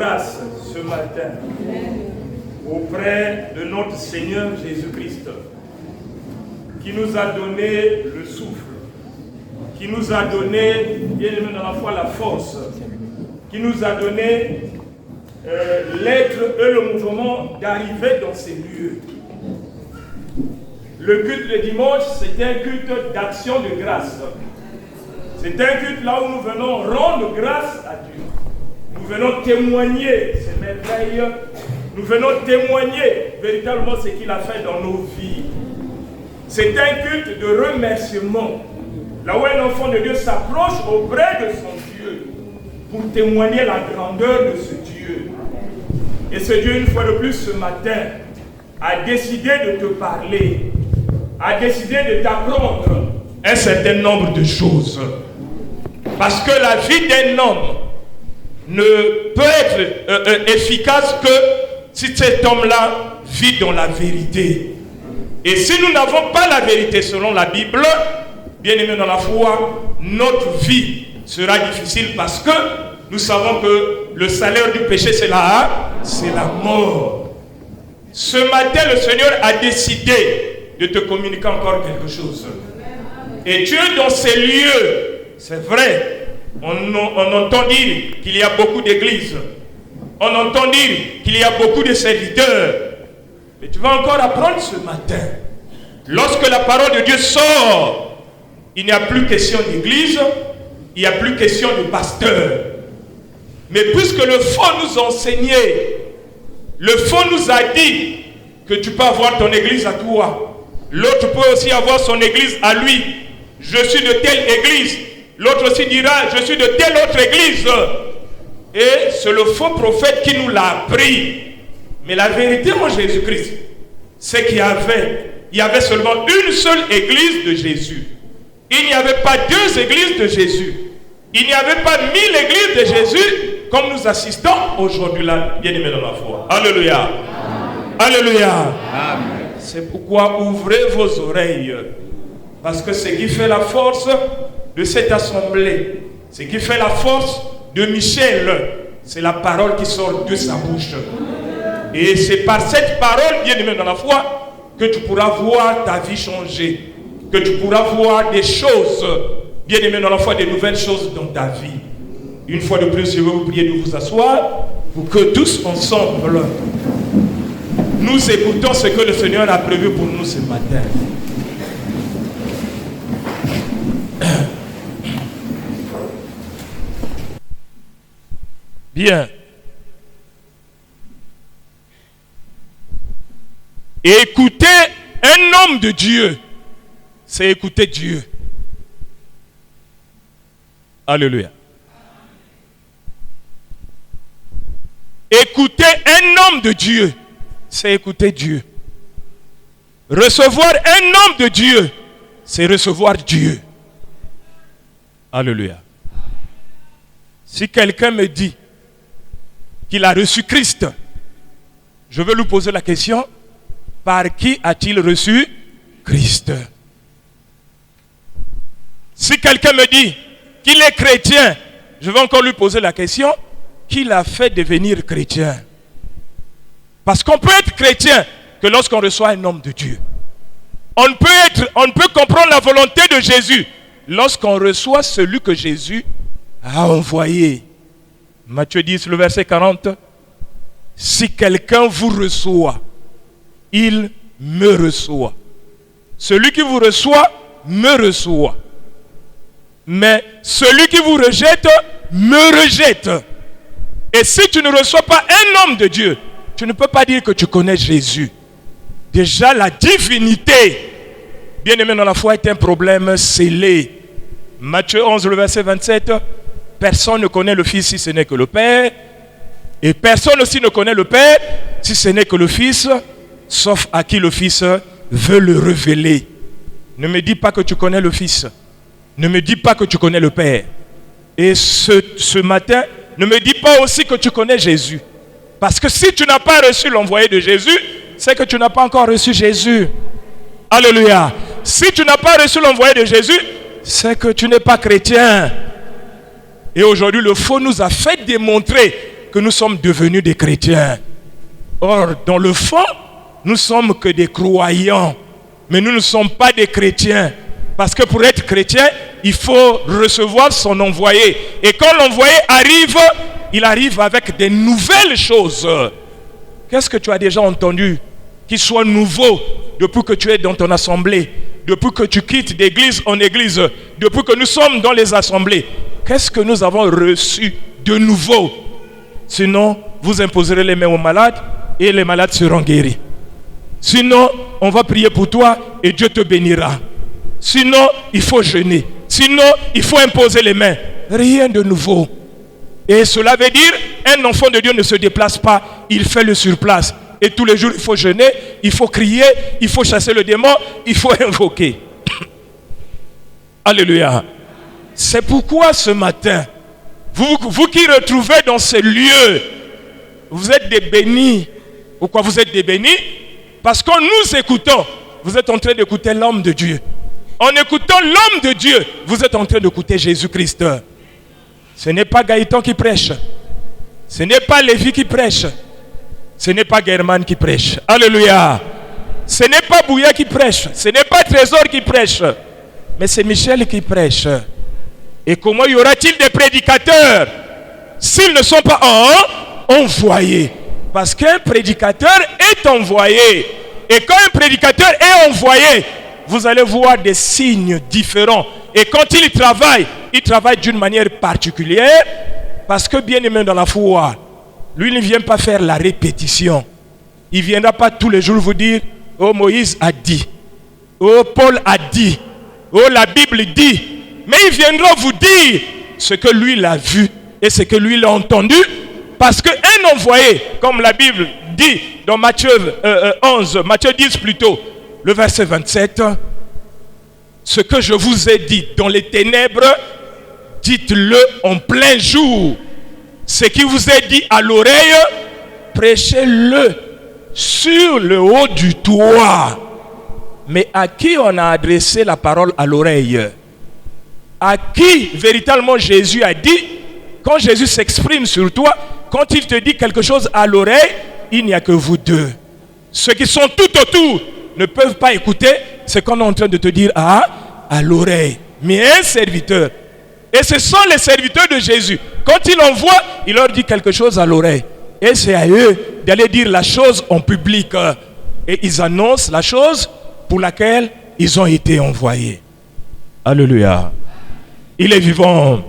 grâce ce matin auprès de notre Seigneur Jésus-Christ, qui nous a donné le souffle, qui nous a donné, bien aimé dans la foi, la force, qui nous a donné l'être et le mouvement d'arriver dans ces lieux. Le culte de dimanche, c'est un culte d'action de grâce. C'est un culte là où nous venons rendre grâce à Dieu. Nous venons témoigner ces merveilles. Nous venons témoigner véritablement ce qu'il a fait dans nos vies. C'est un culte de remerciement. Là où un enfant de Dieu s'approche auprès de son Dieu pour témoigner la grandeur de ce Dieu. Et ce Dieu, une fois de plus ce matin, a décidé de te parler, a décidé de t'apprendre un certain nombre de choses. Parce que la vie d'un homme ne peut être efficace que si cet homme-là vit dans la vérité. Et si nous n'avons pas la vérité selon la Bible, bien aimé dans la foi, notre vie sera difficile parce que nous savons que le salaire du péché, c'est la mort. Ce matin, le Seigneur a décidé de te communiquer encore quelque chose. Et Dieu, dans ces lieux, c'est vrai, on entend dire qu'il y a beaucoup d'églises. On entend dire qu'il y a beaucoup de serviteurs. Mais tu vas encore apprendre ce matin. Lorsque la parole de Dieu sort, il n'y a plus question d'église, il n'y a plus question de pasteur. Mais puisque le fond nous enseignait, le fond nous a dit que tu peux avoir ton église à toi. L'autre peut aussi avoir son église à lui. Je suis de telle église. L'autre aussi dira, je suis de telle autre église. Et c'est le faux prophète qui nous l'a appris. Mais la vérité en Jésus-Christ, c'est qu'il y avait seulement une seule église de Jésus. Il n'y avait pas deux églises de Jésus. Il n'y avait pas 1000 églises de Jésus comme nous assistons aujourd'hui là, bien aimés dans la foi. Alléluia. Alléluia. Amen. C'est pourquoi ouvrez vos oreilles. Parce que ce qui fait la force de cette assemblée, ce qui fait la force de Michel, c'est la parole qui sort de sa bouche. Et c'est par cette parole, bien aimé dans la foi, que tu pourras voir ta vie changer. Que tu pourras voir des choses, bien aimé dans la foi, des nouvelles choses dans ta vie. Une fois de plus, je vais vous prier de vous asseoir pour que tous ensemble, nous écoutons ce que le Seigneur a prévu pour nous ce matin. Bien. Et écouter un homme de Dieu, c'est écouter Dieu. Alléluia. Écouter un homme de Dieu, c'est écouter Dieu. Recevoir un homme de Dieu, c'est recevoir Dieu. Alléluia. Si quelqu'un me dit qu'il a reçu Christ, je vais lui poser la question, par qui a-t-il reçu Christ? Si quelqu'un me dit qu'il est chrétien, je vais encore lui poser la question, qui l'a fait devenir chrétien? Parce qu'on peut être chrétien que lorsqu'on reçoit un homme de Dieu. On peut comprendre la volonté de Jésus lorsqu'on reçoit celui que Jésus a envoyé. Matthieu 10, le verset 40. Si quelqu'un vous reçoit, il me reçoit. Celui qui vous reçoit, me reçoit. Mais celui qui vous rejette, me rejette. Et si tu ne reçois pas un homme de Dieu, tu ne peux pas dire que tu connais Jésus. Déjà, la divinité, bien aimé dans la foi, est un problème scellé. Matthieu 11, le verset 27. Personne ne connaît le Fils si ce n'est que le Père. Et personne aussi ne connaît le Père si ce n'est que le Fils, sauf à qui le Fils veut le révéler. Ne me dis pas que tu connais le Fils. Ne me dis pas que tu connais le Père. Et ce matin, ne me dis pas aussi que tu connais Jésus. Parce que si tu n'as pas reçu l'envoyé de Jésus, c'est que tu n'as pas encore reçu Jésus. Alléluia. Si tu n'as pas reçu l'envoyé de Jésus, c'est que tu n'es pas chrétien. Et aujourd'hui, le faux nous a fait démontrer que nous sommes devenus des chrétiens. Or, dans le fond, nous sommes que des croyants. Mais nous ne sommes pas des chrétiens. Parce que pour être chrétien, il faut recevoir son envoyé. Et quand l'envoyé arrive, il arrive avec des nouvelles choses. Qu'est-ce que tu as déjà entendu qui soit nouveau depuis que tu es dans ton assemblée, depuis que tu quittes d'église en église, depuis que nous sommes dans les assemblées? Qu'est-ce que nous avons reçu de nouveau? Sinon, vous imposerez les mains aux malades et les malades seront guéris. Sinon, on va prier pour toi et Dieu te bénira. Sinon, il faut jeûner. Sinon, il faut imposer les mains. Rien de nouveau. Et cela veut dire, un enfant de Dieu ne se déplace pas, il fait le surplace. Et tous les jours, il faut jeûner, il faut crier, il faut chasser le démon, il faut invoquer. Alléluia. C'est pourquoi ce matin, vous qui retrouvez dans ces lieux, vous êtes des bénis. Pourquoi vous êtes des bénis? Parce qu'en nous écoutant, vous êtes en train d'écouter l'homme de Dieu. En écoutant l'homme de Dieu, vous êtes en train d'écouter Jésus-Christ. Ce n'est pas Gaëtan qui prêche. Ce n'est pas Lévi qui prêche. Ce n'est pas German qui prêche. Alléluia. Ce n'est pas Bouya qui prêche. Ce n'est pas Trésor qui prêche. Mais c'est Michel qui prêche. Et comment y aura-t-il des prédicateurs s'ils ne sont pas envoyés? Parce qu'un prédicateur est envoyé. Et quand un prédicateur est envoyé, vous allez voir des signes différents. Et quand il travaille d'une manière particulière. Parce que bien aimé dans la foi, lui ne vient pas faire la répétition. Il ne viendra pas tous les jours vous dire, oh Moïse a dit, oh Paul a dit, oh la Bible dit. Mais il viendra vous dire ce que lui l'a vu et ce que lui l'a entendu. Parce qu'un envoyé, comme la Bible dit dans Matthieu 11, Matthieu 10 plutôt, le verset 27, ce que je vous ai dit dans les ténèbres, dites-le en plein jour. Ce qui vous est dit à l'oreille, prêchez-le sur le haut du toit. Mais à qui on a adressé la parole à l'oreille? À qui véritablement Jésus a dit? Quand Jésus s'exprime sur toi, quand il te dit quelque chose à l'oreille, il n'y a que vous deux. Ceux qui sont tout autour ne peuvent pas écouter ce qu'on est en train de te dire à l'oreille. Mais un serviteur, et ce sont les serviteurs de Jésus, quand il envoie, il leur dit quelque chose à l'oreille. Et c'est à eux d'aller dire la chose en public. Et ils annoncent la chose pour laquelle ils ont été envoyés. Alléluia. Il est vivant.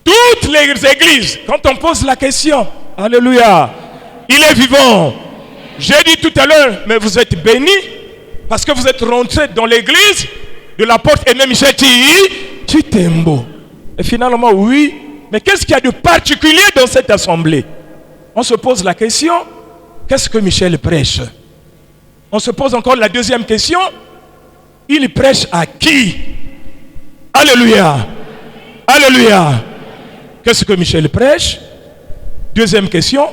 Toutes les églises, quand on pose la question, alléluia, il est vivant. J'ai dit tout à l'heure, mais vous êtes bénis parce que vous êtes rentrés dans l'église de la porte et même Michel tu t'aimes beau. Et finalement, oui, mais qu'est-ce qu'il y a de particulier dans cette assemblée? On se pose la question, qu'est-ce que Michel prêche? On se pose encore la deuxième question, il prêche à qui? Alléluia. Alléluia. Qu'est-ce que Michel prêche? Deuxième question,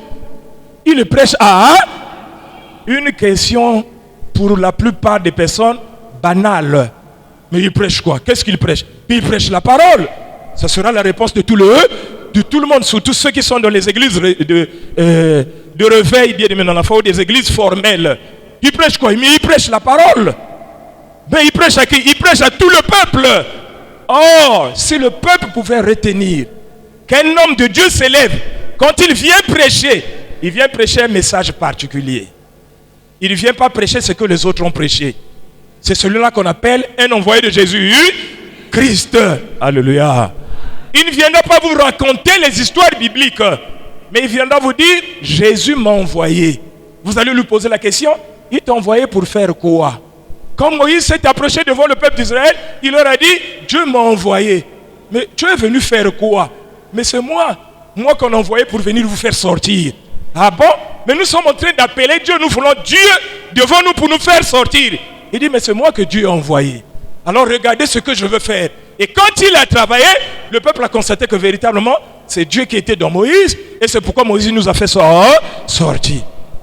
il prêche à une question pour la plupart des personnes banale. Mais il prêche quoi? Qu'est-ce qu'il prêche? Il prêche la parole. Ça sera la réponse de tout le monde, surtout ceux qui sont dans les églises de réveil, bien aimé dans la foi, ou des églises formelles. Il prêche quoi? Mais il prêche la parole. Mais il prêche à qui? Il prêche à tout le peuple. Or, si le peuple pouvait retenir qu'un homme de Dieu s'élève, quand il vient prêcher un message particulier. Il ne vient pas prêcher ce que les autres ont prêché. C'est celui-là qu'on appelle un envoyé de Jésus, Christ. Alléluia. Il ne viendra pas vous raconter les histoires bibliques, mais il viendra vous dire, Jésus m'a envoyé. Vous allez lui poser la question, il t'a envoyé pour faire quoi? Quand Moïse s'est approché devant le peuple d'Israël, il leur a dit, Dieu m'a envoyé. Mais tu es venu faire quoi? Mais c'est moi qu'on a envoyé pour venir vous faire sortir. Ah bon? Mais nous sommes en train d'appeler Dieu, nous voulons Dieu devant nous pour nous faire sortir. Il dit, mais c'est moi que Dieu a envoyé. Alors regardez ce que je veux faire. Et quand il a travaillé, le peuple a constaté que véritablement, c'est Dieu qui était dans Moïse. Et c'est pourquoi Moïse nous a fait sortir.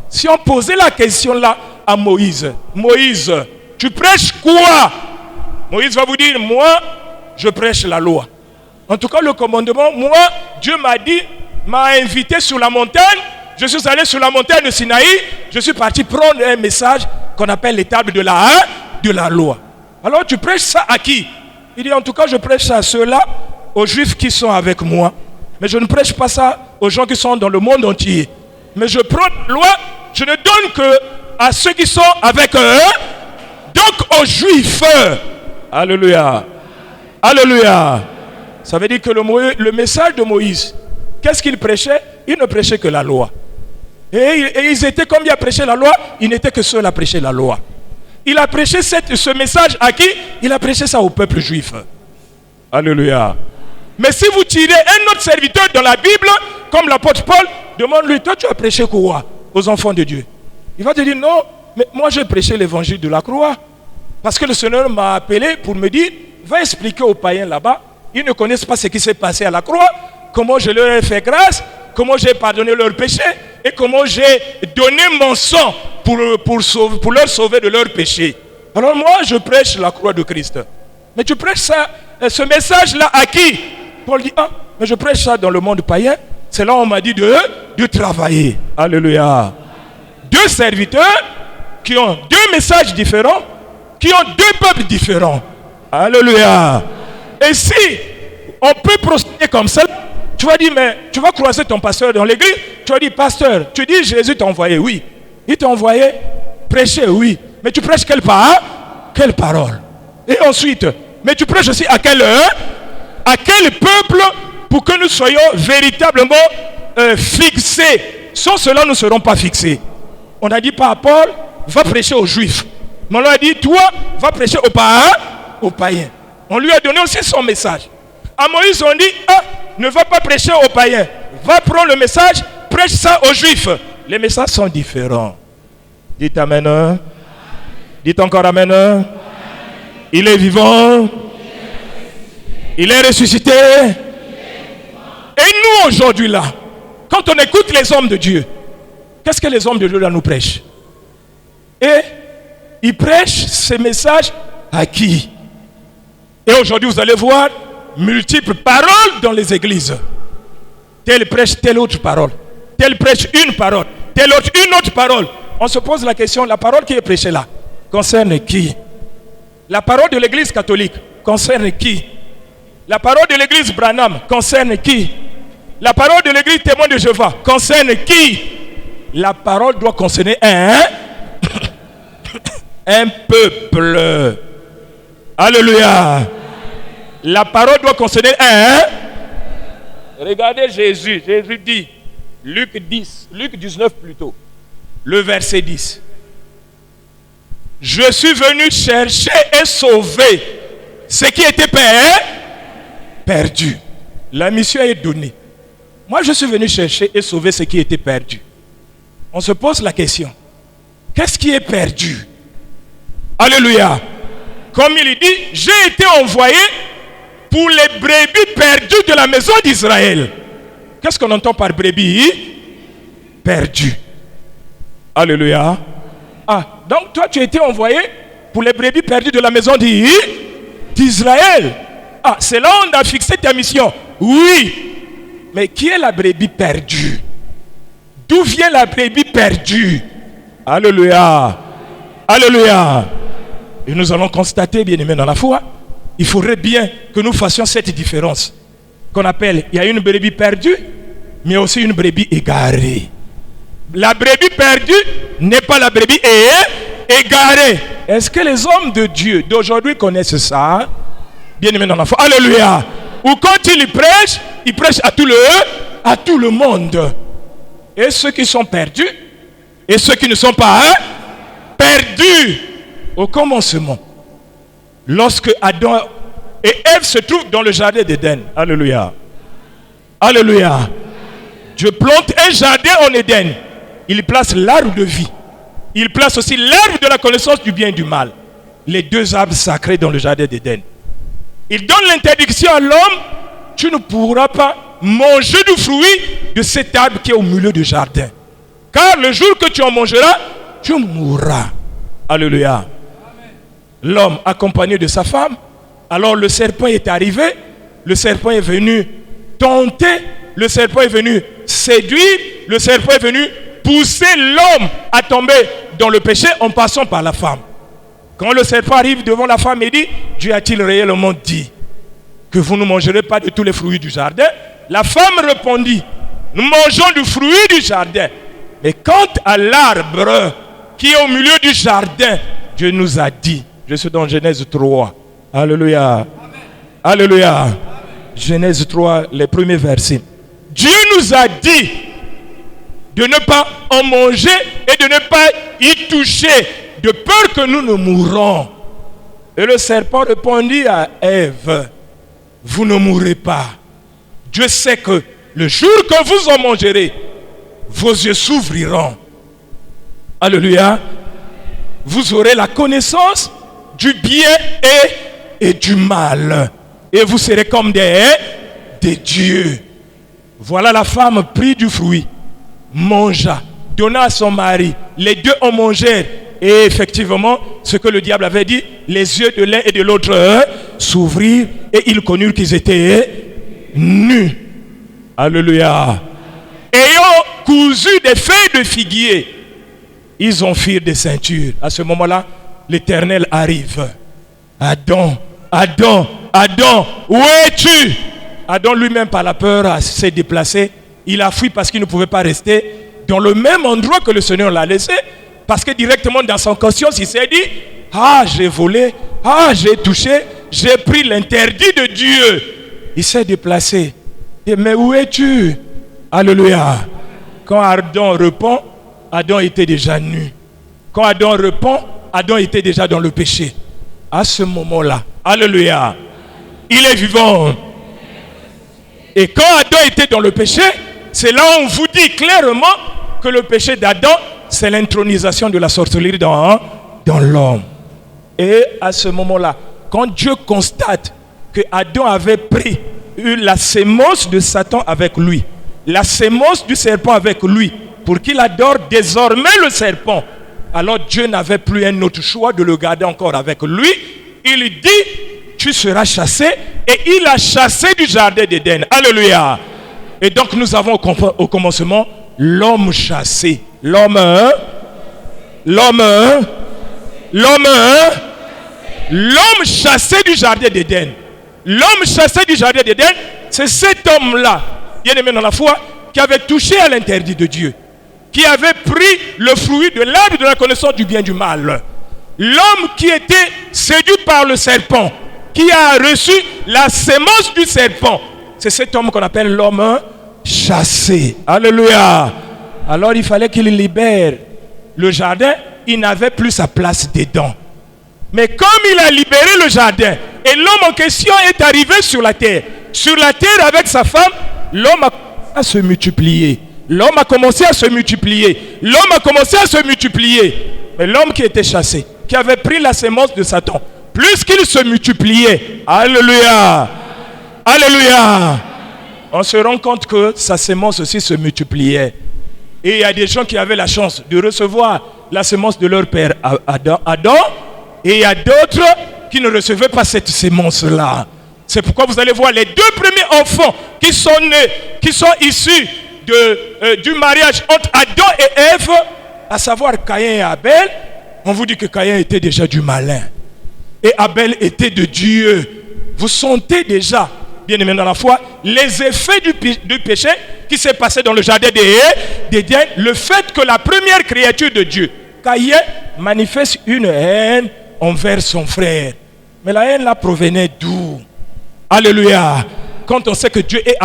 Si on posait la question là à Moïse, Moïse, tu prêches quoi? Moïse va vous dire, moi, je prêche la loi. En tout cas, le commandement, moi, Dieu m'a dit m'a invité sur la montagne. Je suis allé sur la montagne de Sinaï. Je suis parti prendre un message qu'on appelle les tables de la loi. Alors tu prêches ça à qui? Il dit en tout cas je prêche ça à ceux-là, aux juifs qui sont avec moi. Mais je ne prêche pas ça aux gens qui sont dans le monde entier. Mais je prends la loi, je ne donne que à ceux qui sont avec eux, donc aux juifs. Alléluia. Alléluia. Ça veut dire que le message de Moïse, qu'est-ce qu'il prêchait? Il ne prêchait que la loi. Et ils étaient combien à prêcher la loi? Ils n'étaient que seuls à prêcher la loi. Il a prêché ce message à qui? Il a prêché ça au peuple juif. Alléluia. Mais si vous tirez un autre serviteur dans la Bible, comme l'apôtre Paul, demande-lui, toi tu as prêché quoi aux enfants de Dieu? Il va te dire, non, mais moi j'ai prêché l'évangile de la croix. Parce que le Seigneur m'a appelé pour me dire, va expliquer aux païens là-bas, ils ne connaissent pas ce qui s'est passé à la croix, comment je leur ai fait grâce, comment j'ai pardonné leurs péchés et comment j'ai donné mon sang pour leur sauver de leurs péchés. Alors moi, je prêche la croix de Christ. Mais tu prêches ça, ce message-là à qui? Paul dit, ah, mais je prêche ça dans le monde païen. C'est là où on m'a dit de travailler. Alléluia. Deux serviteurs qui ont deux messages différents, qui ont deux peuples différents. Alléluia. Et si on peut procéder comme ça, tu vas dire, mais tu vas croiser ton pasteur dans l'église, tu vas dire, pasteur, tu dis Jésus t'a envoyé, oui. Il t'a envoyé prêcher, oui. Mais tu prêches quelle parole? Et ensuite, mais tu prêches aussi à quelle heure? À quel peuple, pour que nous soyons véritablement fixés. Sans cela, nous ne serons pas fixés. On a dit pas à Paul, va prêcher aux juifs. Mais on lui a dit, toi, va prêcher aux païens. On lui a donné aussi son message. À Moïse, on dit, ah, ne va pas prêcher aux païens. Va prendre le message, prêche ça aux juifs. Les messages sont différents. Dites amen. Dites encore amen. Il est vivant. Il est ressuscité. Et nous aujourd'hui là, quand on écoute les hommes de Dieu, qu'est-ce que les hommes de Dieu là nous prêchent? Et ils prêchent ces messages à qui? Et aujourd'hui vous allez voir multiples paroles dans les églises. Tel prêche telle autre parole. Tel prêche une parole. Tel autre une autre parole. On se pose la question, la parole qui est prêchée là concerne qui? La parole de l'église catholique concerne qui? La parole de l'église Branham concerne qui? La parole de l'église Témoin de Jéhovah concerne qui? La parole doit concerner un peuple. Alléluia. La parole doit concerner un. Regardez Jésus. Jésus dit, Luc 19 plutôt, le verset 10. Je suis venu chercher et sauver ce qui était perdu. La mission est donnée. Moi, je suis venu chercher et sauver ce qui était perdu. On se pose la question. Qu'est-ce qui est perdu? Alléluia. Comme il dit, j'ai été envoyé pour les brebis perdues de la maison d'Israël. Qu'est-ce qu'on entend par brebis? Perdu. Alléluia. Ah, donc toi tu as été envoyé pour les brebis perdues de la maison d'Israël. Ah, c'est là où on a fixé ta mission. Oui. Mais qui est la brebis perdue? D'où vient la brebis perdue? Alléluia. Alléluia. Et nous allons constater, bien aimés dans la foi, il faudrait bien que nous fassions cette différence qu'on appelle, il y a une brebis perdue, mais il y a aussi une brebis égarée. La brebis perdue n'est pas la brebis égarée. Est-ce que les hommes de Dieu d'aujourd'hui connaissent ça? Bien aimés dans la foi. Alléluia. Ou quand ils prêchent à tout le monde. Et ceux qui sont perdus, et ceux qui ne sont pas perdus. Au commencement, lorsque Adam et Ève se trouvent dans le jardin d'Éden. Alléluia. Alléluia. Dieu plante un jardin en Éden. Il place l'arbre de vie. Il place aussi l'arbre de la connaissance du bien et du mal. Les deux arbres sacrés dans le jardin d'Éden. Il donne l'interdiction à l'homme. Tu ne pourras pas manger du fruit de cet arbre qui est au milieu du jardin. Car le jour que tu en mangeras, tu mourras. Alléluia. L'homme accompagné de sa femme. Alors le serpent est arrivé. Le serpent est venu tenter le serpent est venu séduire, le serpent est venu pousser l'homme à tomber dans le péché en passant par la femme. Quand le serpent arrive devant la femme et dit, Dieu a-t-il réellement dit que vous ne mangerez pas de tous les fruits du jardin? La femme répondit, nous mangeons du fruit du jardin. Mais quant à l'arbre qui est au milieu du jardin, Dieu nous a dit, je suis dans Genèse 3. Alléluia. Amen. Alléluia. Amen. Genèse 3, les premiers versets. Dieu nous a dit de ne pas en manger et de ne pas y toucher, de peur que nous ne mourrons. Et le serpent répondit à Ève, vous ne mourrez pas. Dieu sait que le jour que vous en mangerez, vos yeux s'ouvriront. Alléluia. Vous aurez la connaissance du bien et du mal. Et vous serez comme des dieux. Voilà, la femme prit du fruit, mangea, donna à son mari. Les deux en mangèrent. Et effectivement, ce que le diable avait dit, les yeux de l'un et de l'autre s'ouvrirent et ils connurent qu'ils étaient nus. Alléluia. Ayant cousu des feuilles de figuier, ils en firent des ceintures. À ce moment-là, l'Éternel arrive. Adam, Adam, Adam, où es-tu? Adam lui-même, par la peur, s'est déplacé. Il a fui parce qu'il ne pouvait pas rester dans le même endroit que le Seigneur l'a laissé. Parce que directement dans son conscience, il s'est dit, ah, j'ai volé, ah, j'ai touché, j'ai pris l'interdit de Dieu. Il s'est déplacé. Et, mais où es-tu? Alléluia. Quand Adam répond, Adam était déjà nu. Quand Adam répond, Adam était déjà dans le péché. À ce moment-là, alléluia, il est vivant. Et quand Adam était dans le péché, c'est là où on vous dit clairement que le péché d'Adam, c'est l'intronisation de la sorcellerie dans l'homme. Et à ce moment-là, quand Dieu constate que Adam avait pris la sémence de Satan avec lui, la sémence du serpent avec lui, pour qu'il adore désormais le serpent, alors Dieu n'avait plus un autre choix de le garder encore avec lui. Il dit, tu seras chassé, et il a chassé du jardin d'Éden. Alléluia. Et donc nous avons au commencement l'homme chassé. L'homme chassé du jardin d'Éden. L'homme chassé du jardin d'Éden, c'est cet homme-là, bien aimé dans la foi, qui avait touché à l'interdit de Dieu, qui avait pris le fruit de l'arbre de la connaissance du bien et du mal. L'homme qui était séduit par le serpent, qui a reçu la sémence du serpent, c'est cet homme qu'on appelle l'homme chassé. Alléluia. Alors il fallait qu'il libère le jardin. Il n'avait plus sa place dedans. Mais comme il a libéré le jardin et l'homme en question est arrivé sur la terre avec sa femme, l'homme a commencé à se multiplier. L'homme a commencé à se multiplier. L'homme a commencé à se multiplier. Mais l'homme qui était chassé, qui avait pris la sémence de Satan, plus qu'il se multipliait, alléluia, alléluia, on se rend compte que sa sémence aussi se multipliait. Et il y a des gens qui avaient la chance de recevoir la sémence de leur père Adam, et il y a d'autres qui ne recevaient pas cette sémence-là. C'est pourquoi vous allez voir les deux premiers enfants qui sont nés, qui sont issus du mariage entre Adam et Ève, à savoir Caïn et Abel. On vous dit que Caïn était déjà du malin et Abel était de Dieu. Vous sentez déjà, bien aimé dans la foi, les effets du péché qui s'est passé dans le jardin d'Éden. Le fait que la première créature de Dieu, Caïn, manifeste une haine envers son frère. Mais la haine là provenait d'où? Alléluia. Quand on sait que Dieu est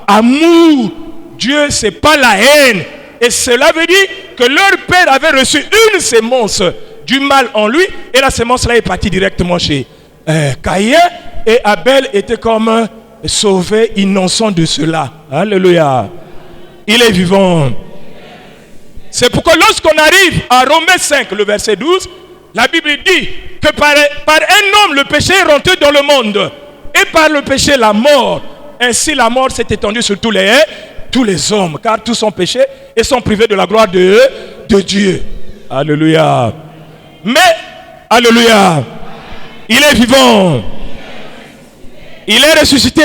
amour, Dieu c'est pas la haine. Et cela veut dire que leur père avait reçu une sémence du mal en lui, et la sémence là est partie directement chez Caïn, et Abel était comme sauvé, innocent de cela. Alléluia. Il est vivant. C'est pourquoi lorsqu'on arrive à Romains 5, le verset 12, la Bible dit que par un homme le péché est rentré dans le monde, et par le péché la mort. Ainsi la mort s'est étendue sur tous les hommes, car tous ont péché et sont privés de la gloire de Dieu. Alléluia. Mais, alléluia, il est vivant. Il est ressuscité.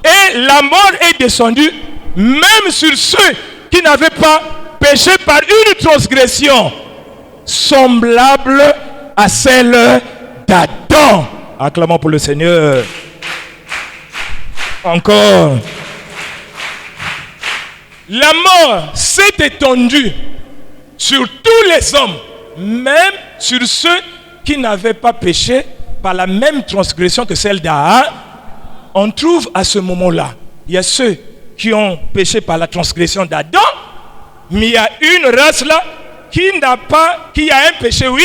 Et Et la mort est descendue même sur ceux qui n'avaient pas péché par une transgression semblable à celle d'Adam. Acclamons pour le Seigneur. Encore. La mort s'est étendue sur tous les hommes, même sur ceux qui n'avaient pas péché par la même transgression que celle d'Adam. On trouve à ce moment-là, il y a ceux qui ont péché par la transgression d'Adam, mais il y a une race là qui a un péché, oui,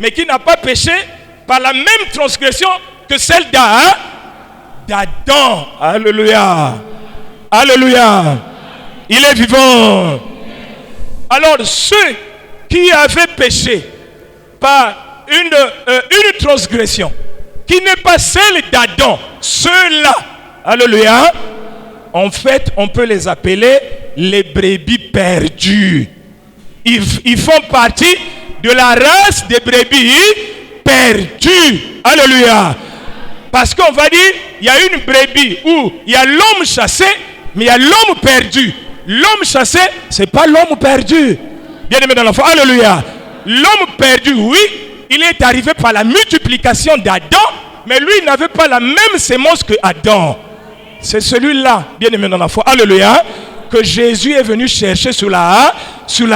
mais qui n'a pas péché par la même transgression que celle d'Adam. Alléluia. Alléluia. Il est vivant. Alors ceux qui avaient péché par une transgression qui n'est pas celle d'Adam, ceux-là, alléluia, en fait, on peut les appeler les brebis perdues. Ils font partie de la race des brebis perdues. Alléluia. Parce qu'on va dire, il y a une brebis où il y a l'homme chassé, mais il y a l'homme perdu. L'homme chassé, ce n'est pas l'homme perdu. Bien aimé dans l'enfant, alléluia. L'homme perdu, oui, il est arrivé par la multiplication d'Adam, mais lui, il n'avait pas la même sémence que Adam. C'est celui-là, bien aimé dans la foi, alléluia, que Jésus est venu chercher sur la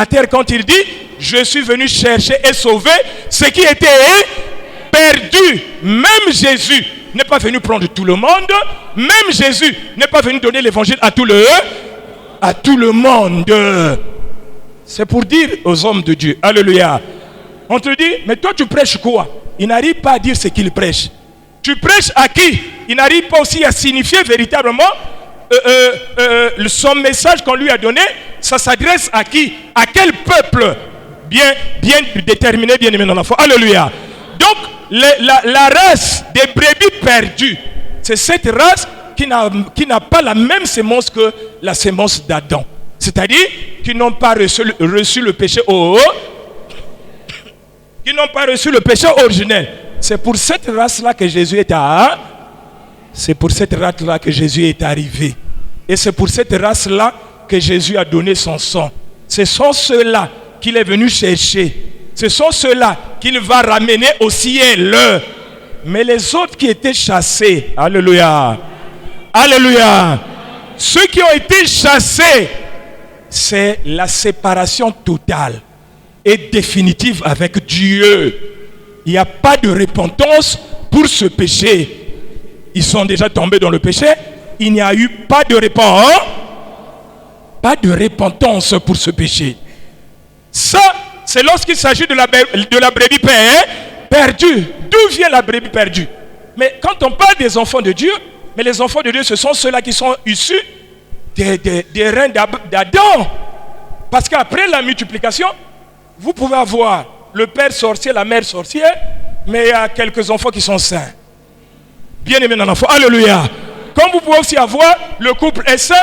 terre quand il dit, je suis venu chercher et sauver ce qui était perdu. Même Jésus n'est pas venu prendre tout le monde, même Jésus n'est pas venu donner l'évangile à tout le monde. C'est pour dire aux hommes de Dieu, alléluia. On te dit, mais toi tu prêches quoi? Il n'arrive pas à dire ce qu'il prêche. Tu prêches à qui? Il n'arrive pas aussi à signifier véritablement son message qu'on lui a donné. Ça s'adresse à qui? À quel peuple? Bien déterminé, bien aimé dans la foi. Alléluia. Donc, la race des brebis perdues, c'est cette race qui n'a pas la même sémence que la sémence d'Adam. C'est-à-dire qui n'ont pas reçu le péché qui n'ont pas reçu le péché originel. C'est pour cette race-là que Jésus est arrivé. Et c'est pour cette race-là que Jésus a donné son sang. Ce sont ceux-là qu'il est venu chercher. Ce sont ceux-là qu'il va ramener au ciel. Mais les autres qui étaient chassés, alléluia, alléluia, ceux qui ont été chassés, c'est la séparation totale et définitive avec Dieu. Il n'y a pas de repentance pour ce péché. Ils sont déjà tombés dans le péché. Il n'y a eu pas de repentance pour ce péché. Ça, c'est lorsqu'il s'agit de la brebis perdue. D'où vient la brebis perdue? Mais quand on parle des enfants de Dieu, mais les enfants de Dieu, ce sont ceux-là qui sont issus des reins d'Adam. Parce qu'après la multiplication, vous pouvez avoir le père sorcier, la mère sorcière, mais il y a quelques enfants qui sont saints. Bien aimés dans l'enfant. Alléluia. Comme vous pouvez aussi avoir le couple est saint,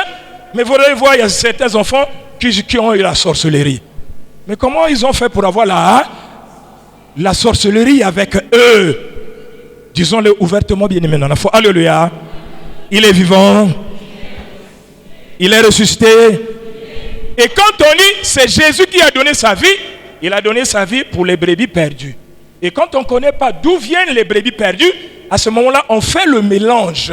mais vous allez voir, il y a certains enfants qui ont eu la sorcellerie. Mais comment ils ont fait pour avoir la sorcellerie avec eux? Disons-le ouvertement, bien aimés dans l'enfant. Alléluia. Il est vivant. Il est ressuscité. Et quand on dit, c'est Jésus qui a donné sa vie, il a donné sa vie pour les brebis perdues. Et quand on ne connaît pas d'où viennent les brebis perdues, à ce moment-là, on fait le mélange.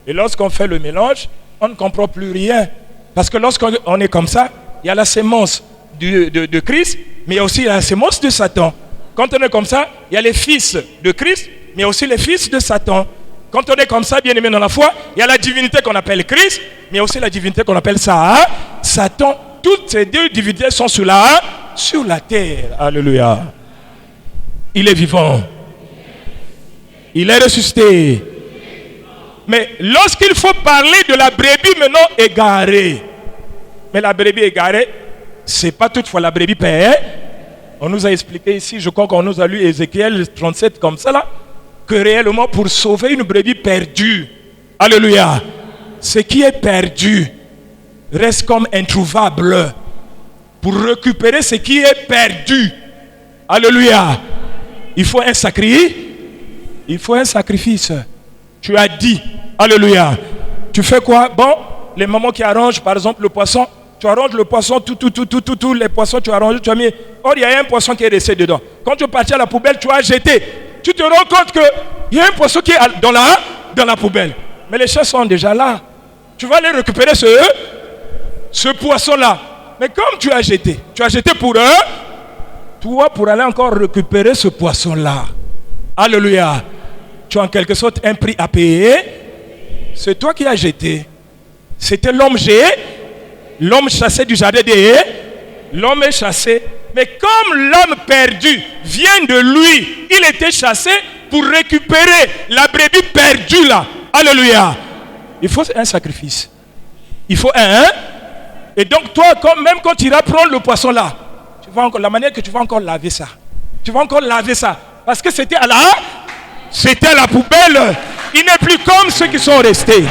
Et lorsqu'on fait le mélange, on ne comprend plus rien. Parce que lorsqu'on est comme ça, il y a la sémence de Christ, mais il y a aussi la sémence de Satan. Quand on est comme ça, il y a les fils de Christ, mais aussi les fils de Satan. Quand on est comme ça, bien aimé dans la foi, il y a la divinité qu'on appelle Christ, mais aussi la divinité qu'on appelle Satan. Toutes ces deux divinités sont sur la terre. Alléluia. Il est vivant. Il est ressuscité. Mais lorsqu'il faut parler de la brebis maintenant égarée, mais la brebis égarée, ce n'est pas toutefois la brebis perdue. On nous a expliqué ici, je crois qu'on nous a lu Ézéchiel 37 comme ça là, que réellement pour sauver une brebis perdue, alléluia, ce qui est perdu reste comme introuvable. Pour récupérer ce qui est perdu, alléluia, il faut un sacrifice. Tu as dit, alléluia, tu fais quoi? Bon, les mamans qui arrangent par exemple le poisson, tu arranges le poisson, tous les poissons, tu arranges, tu as mis. Or, il y a un poisson qui est resté dedans. Quand tu partis à la poubelle, tu as jeté. Tu te rends compte qu'il y a un poisson qui est dans la poubelle. Mais les chats sont déjà là. Tu vas aller récupérer ce poisson-là. Mais comme tu as jeté pour eux, toi, pour aller encore récupérer ce poisson-là. Alléluia. Tu as en quelque sorte un prix à payer. C'est toi qui as jeté. C'était l'homme chassé du jardin d'Éden. L'homme est chassé. Mais comme l'homme perdu vient de lui, il était chassé pour récupérer la brebis perdue là. Alléluia. Il faut un sacrifice. Il faut un. Et donc toi, même quand tu iras prendre le poisson là, tu vas encore, la manière que tu vas encore laver ça. Tu vas encore laver ça. Parce que c'était à la poubelle. Il n'est plus comme ceux qui sont restés.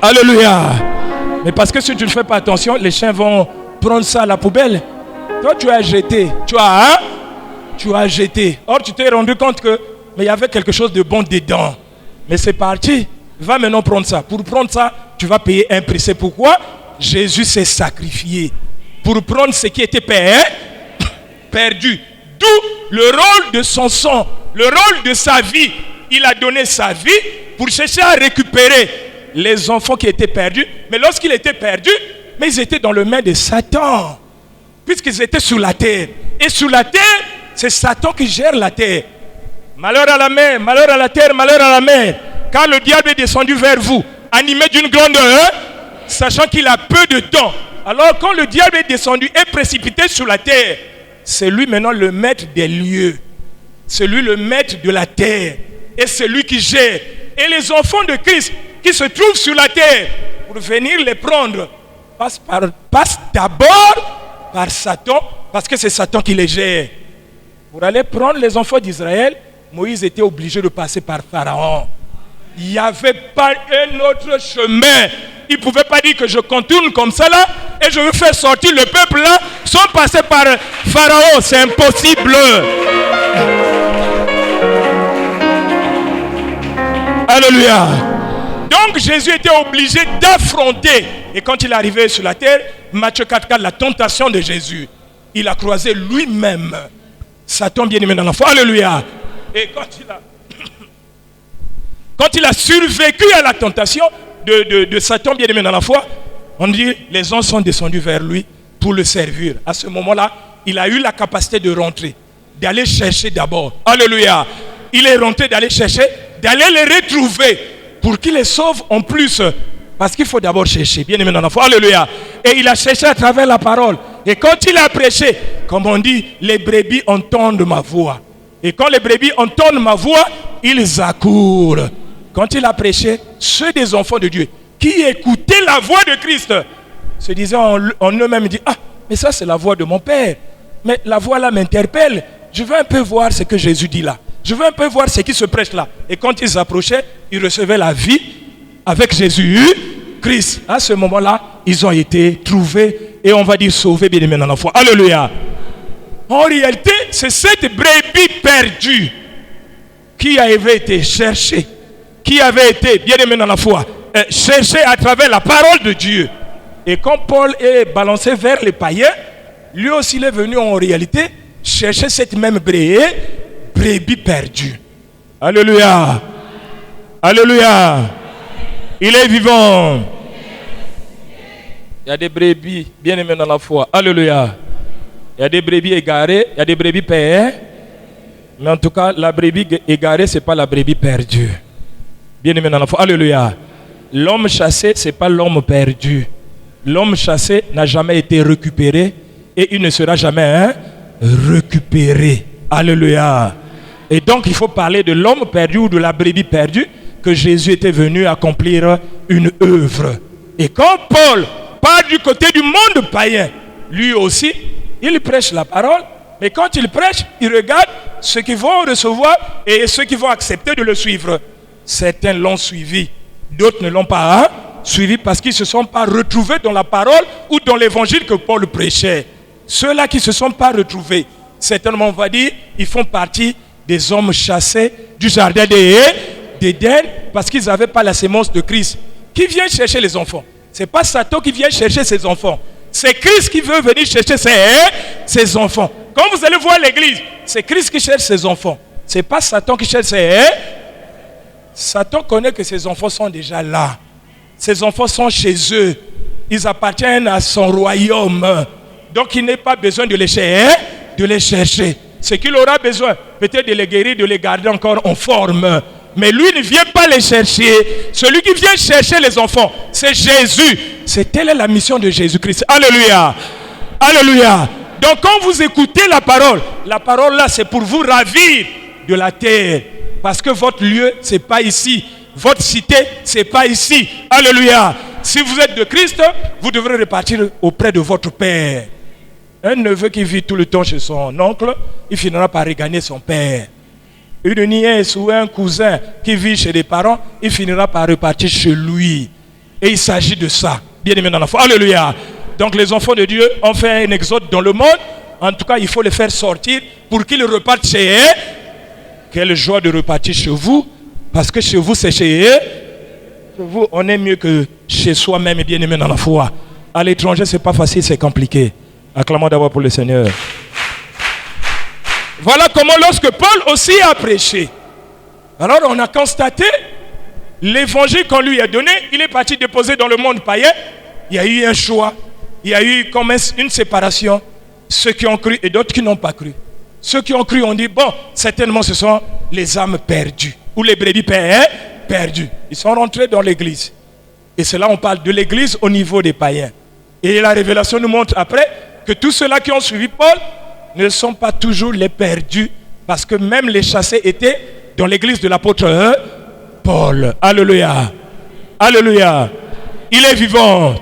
Alléluia. Mais parce que si tu ne fais pas attention, les chiens vont prendre ça à la poubelle. Toi, tu as jeté. Tu as jeté. Or, tu t'es rendu compte que mais il y avait quelque chose de bon dedans. Mais c'est parti. Va maintenant prendre ça. Pour prendre ça, tu vas payer un prix. C'est pourquoi Jésus s'est sacrifié. Pour prendre ce qui était perdu. D'où le rôle de son sang. Le rôle de sa vie. Il a donné sa vie pour chercher à récupérer les enfants qui étaient perdus. Mais lorsqu'ils étaient perdus, mais ils étaient dans le main de Satan. Puisqu'ils étaient sur la terre. Et sur la terre, c'est Satan qui gère la terre. Malheur à la mer, malheur à la terre, malheur à la mer. Car le diable est descendu vers vous, animé d'une grande sachant qu'il a peu de temps. Alors quand le diable est descendu et précipité sur la terre, c'est lui maintenant le maître des lieux. C'est lui le maître de la terre. Et c'est lui qui gère. Et les enfants de Christ qui se trouvent sur la terre, pour venir les prendre, passent d'abord par Satan, parce que c'est Satan qui les gère. Pour aller prendre les enfants d'Israël, Moïse était obligé de passer par Pharaon. Il n'y avait pas un autre chemin. Il ne pouvait pas dire que je contourne comme ça là et je veux faire sortir le peuple là sans passer par Pharaon. C'est impossible. Alléluia. Donc Jésus était obligé d'affronter. Et quand il est arrivé sur la terre, Matthieu 4,4, la tentation de Jésus, il a croisé lui-même Satan bien-aimé dans la foi. Alléluia. Et quand il a survécu à la tentation de Satan bien-aimé dans la foi, on dit les anges sont descendus vers lui pour le servir. À ce moment-là, il a eu la capacité de rentrer, d'aller chercher d'abord. Alléluia. Il est rentré d'aller chercher, d'aller les retrouver pour qu'il les sauve en plus. Parce qu'il faut d'abord chercher, bien-aimé dans la foi. Alléluia. Et il a cherché à travers la parole. Et quand il a prêché, comme on dit, les brebis entendent ma voix. Et quand les brebis entendent ma voix, ils accourent. Quand il a prêché, ceux des enfants de Dieu qui écoutaient la voix de Christ se disaient en eux-mêmes, ah, mais ça c'est la voix de mon Père. Mais la voix là m'interpelle. Je veux un peu voir ce que Jésus dit là. Je veux un peu voir ce qui se prêche là. Et quand ils approchaient, ils recevaient la vie avec Jésus Christ. À ce moment-là, ils ont été trouvés et on va dire sauvés bien aimés dans la foi. Alléluia. En réalité, c'est cette brebis perdue qui avait été cherchée, qui avait été, bien aimé dans la foi, cherchée à travers la parole de Dieu. Et quand Paul est balancé vers les païens, lui aussi il est venu en réalité chercher cette même brebis perdue. Alléluia. Alléluia. Il est vivant. Il y a des brebis bien aimés dans la foi. Alléluia. Il y a des brebis égarées, il y a des brebis payées. Mais en tout cas, la brebis égarée, ce n'est pas la brebis perdue. Bien aimé dans la foi. Alléluia. L'homme chassé, ce n'est pas l'homme perdu. L'homme chassé n'a jamais été récupéré et il ne sera jamais récupéré. Alléluia. Et donc, il faut parler de l'homme perdu ou de la brebis perdue que Jésus était venu accomplir une œuvre. Et quand Paul part du côté du monde païen, lui aussi, il prêche la parole, mais quand il prêche, il regarde ceux qui vont recevoir et ceux qui vont accepter de le suivre. Certains l'ont suivi, d'autres ne l'ont pas suivi parce qu'ils ne se sont pas retrouvés dans la parole ou dans l'évangile que Paul prêchait. Ceux-là qui ne se sont pas retrouvés, certainement on va dire, ils font partie des hommes chassés du jardin d'Éden parce qu'ils n'avaient pas la sémence de Christ. Qui vient chercher les enfants? Ce n'est pas Satan qui vient chercher ses enfants. C'est Christ qui veut venir chercher ses enfants. Quand vous allez voir l'église, c'est Christ qui cherche ses enfants. Ce n'est pas Satan qui cherche Satan connaît que ses enfants sont déjà là. Ses enfants sont chez eux. Ils appartiennent à son royaume. Donc il n'a pas besoin de les chercher. Ce qu'il aura besoin, peut-être de les guérir, de les garder encore en forme. Mais lui ne vient pas les chercher. Celui qui vient chercher les enfants, c'est Jésus. Telle est la mission de Jésus-Christ. Alléluia. Alléluia. Donc quand vous écoutez la parole là, c'est pour vous ravir de la terre. Parce que votre lieu, ce n'est pas ici. Votre cité, ce n'est pas ici. Alléluia. Si vous êtes de Christ, vous devrez repartir auprès de votre père. Un neveu qui vit tout le temps chez son oncle, il finira par regagner son père. Une nièce ou un cousin qui vit chez les parents, il finira par repartir chez lui. Et il s'agit de ça. Bien aimé dans la foi. Alléluia. Donc les enfants de Dieu ont fait un exode dans le monde. En tout cas, il faut les faire sortir pour qu'ils repartent chez eux. Quelle joie de repartir chez vous. Parce que chez vous, c'est chez eux. Chez vous, on est mieux que chez soi-même, bien aimé dans la foi. À l'étranger, ce n'est pas facile, c'est compliqué. Acclamons d'abord pour le Seigneur. Voilà comment lorsque Paul aussi a prêché, alors on a constaté l'évangile qu'on lui a donné, il est parti déposer dans le monde païen. Il y a eu un choix, il y a eu comme une séparation. Ceux qui ont cru et d'autres qui n'ont pas cru. Ceux qui ont cru ont dit, bon, certainement ce sont les âmes perdues, ou les brebis perdues. Ils sont rentrés dans l'église. Et c'est là on parle de l'église au niveau des païens. Et la révélation nous montre après que tous ceux-là qui ont suivi Paul ne sont pas toujours les perdus, parce que même les chassés étaient dans l'église de l'apôtre Paul. Alléluia. Alléluia. Il est vivant.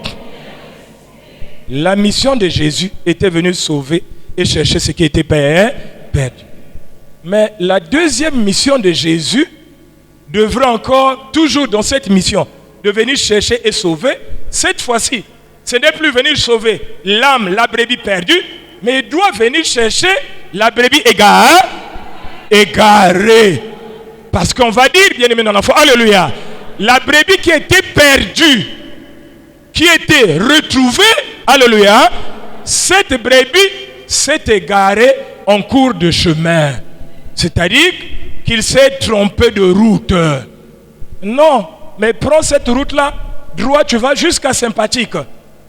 La mission de Jésus était venue sauver et chercher ce qui était perdu. Mais la deuxième mission de Jésus devrait encore, toujours dans cette mission, de venir chercher et sauver. Cette fois-ci, ce n'est plus venir sauver l'âme, la brebis perdue, mais il doit venir chercher la brebis égarée. Parce qu'on va dire, bien aimé dans la foi, alléluia, la brebis qui était perdue, qui était retrouvée, alléluia, cette brebis s'est égarée en cours de chemin. C'est-à-dire qu'il s'est trompé de route. Non, mais prends cette route-là, droit, tu vas jusqu'à Sympathique.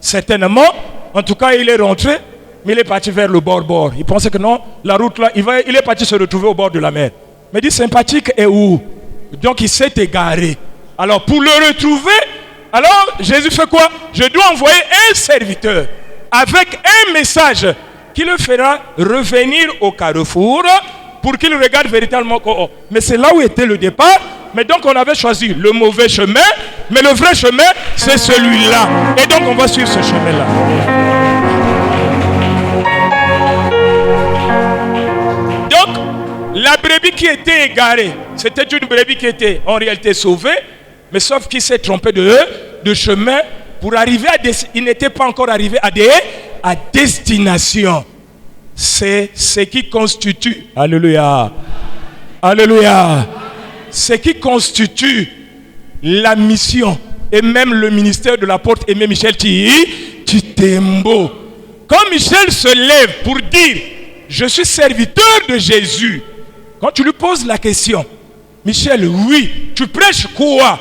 Certainement, en tout cas, il est rentré, mais il est parti vers le bord. Il pensait que non, la route là, il est parti se retrouver au bord de la mer. Mais dit, Sympathique est où? Donc il s'est égaré. Alors pour le retrouver, alors Jésus fait quoi? Je dois envoyer un serviteur avec un message qui le fera revenir au carrefour pour qu'il regarde véritablement. Mais c'est là où était le départ. Mais donc on avait choisi le mauvais chemin, mais le vrai chemin, c'est celui-là. Et donc on va suivre ce chemin-là. Donc, la brebis qui était égarée, c'était une brebis qui était en réalité sauvée, mais sauf qu'il s'est trompé de chemin pour arriver il n'était pas encore arrivé à destination. C'est ce qui constitue, alléluia, alléluia, ce qui constitue la mission et même le ministère de l'apôtre Aimé Michel Titembo. Quand Michel se lève pour dire je suis serviteur de Jésus, quand tu lui poses la question, Michel, oui, tu prêches quoi?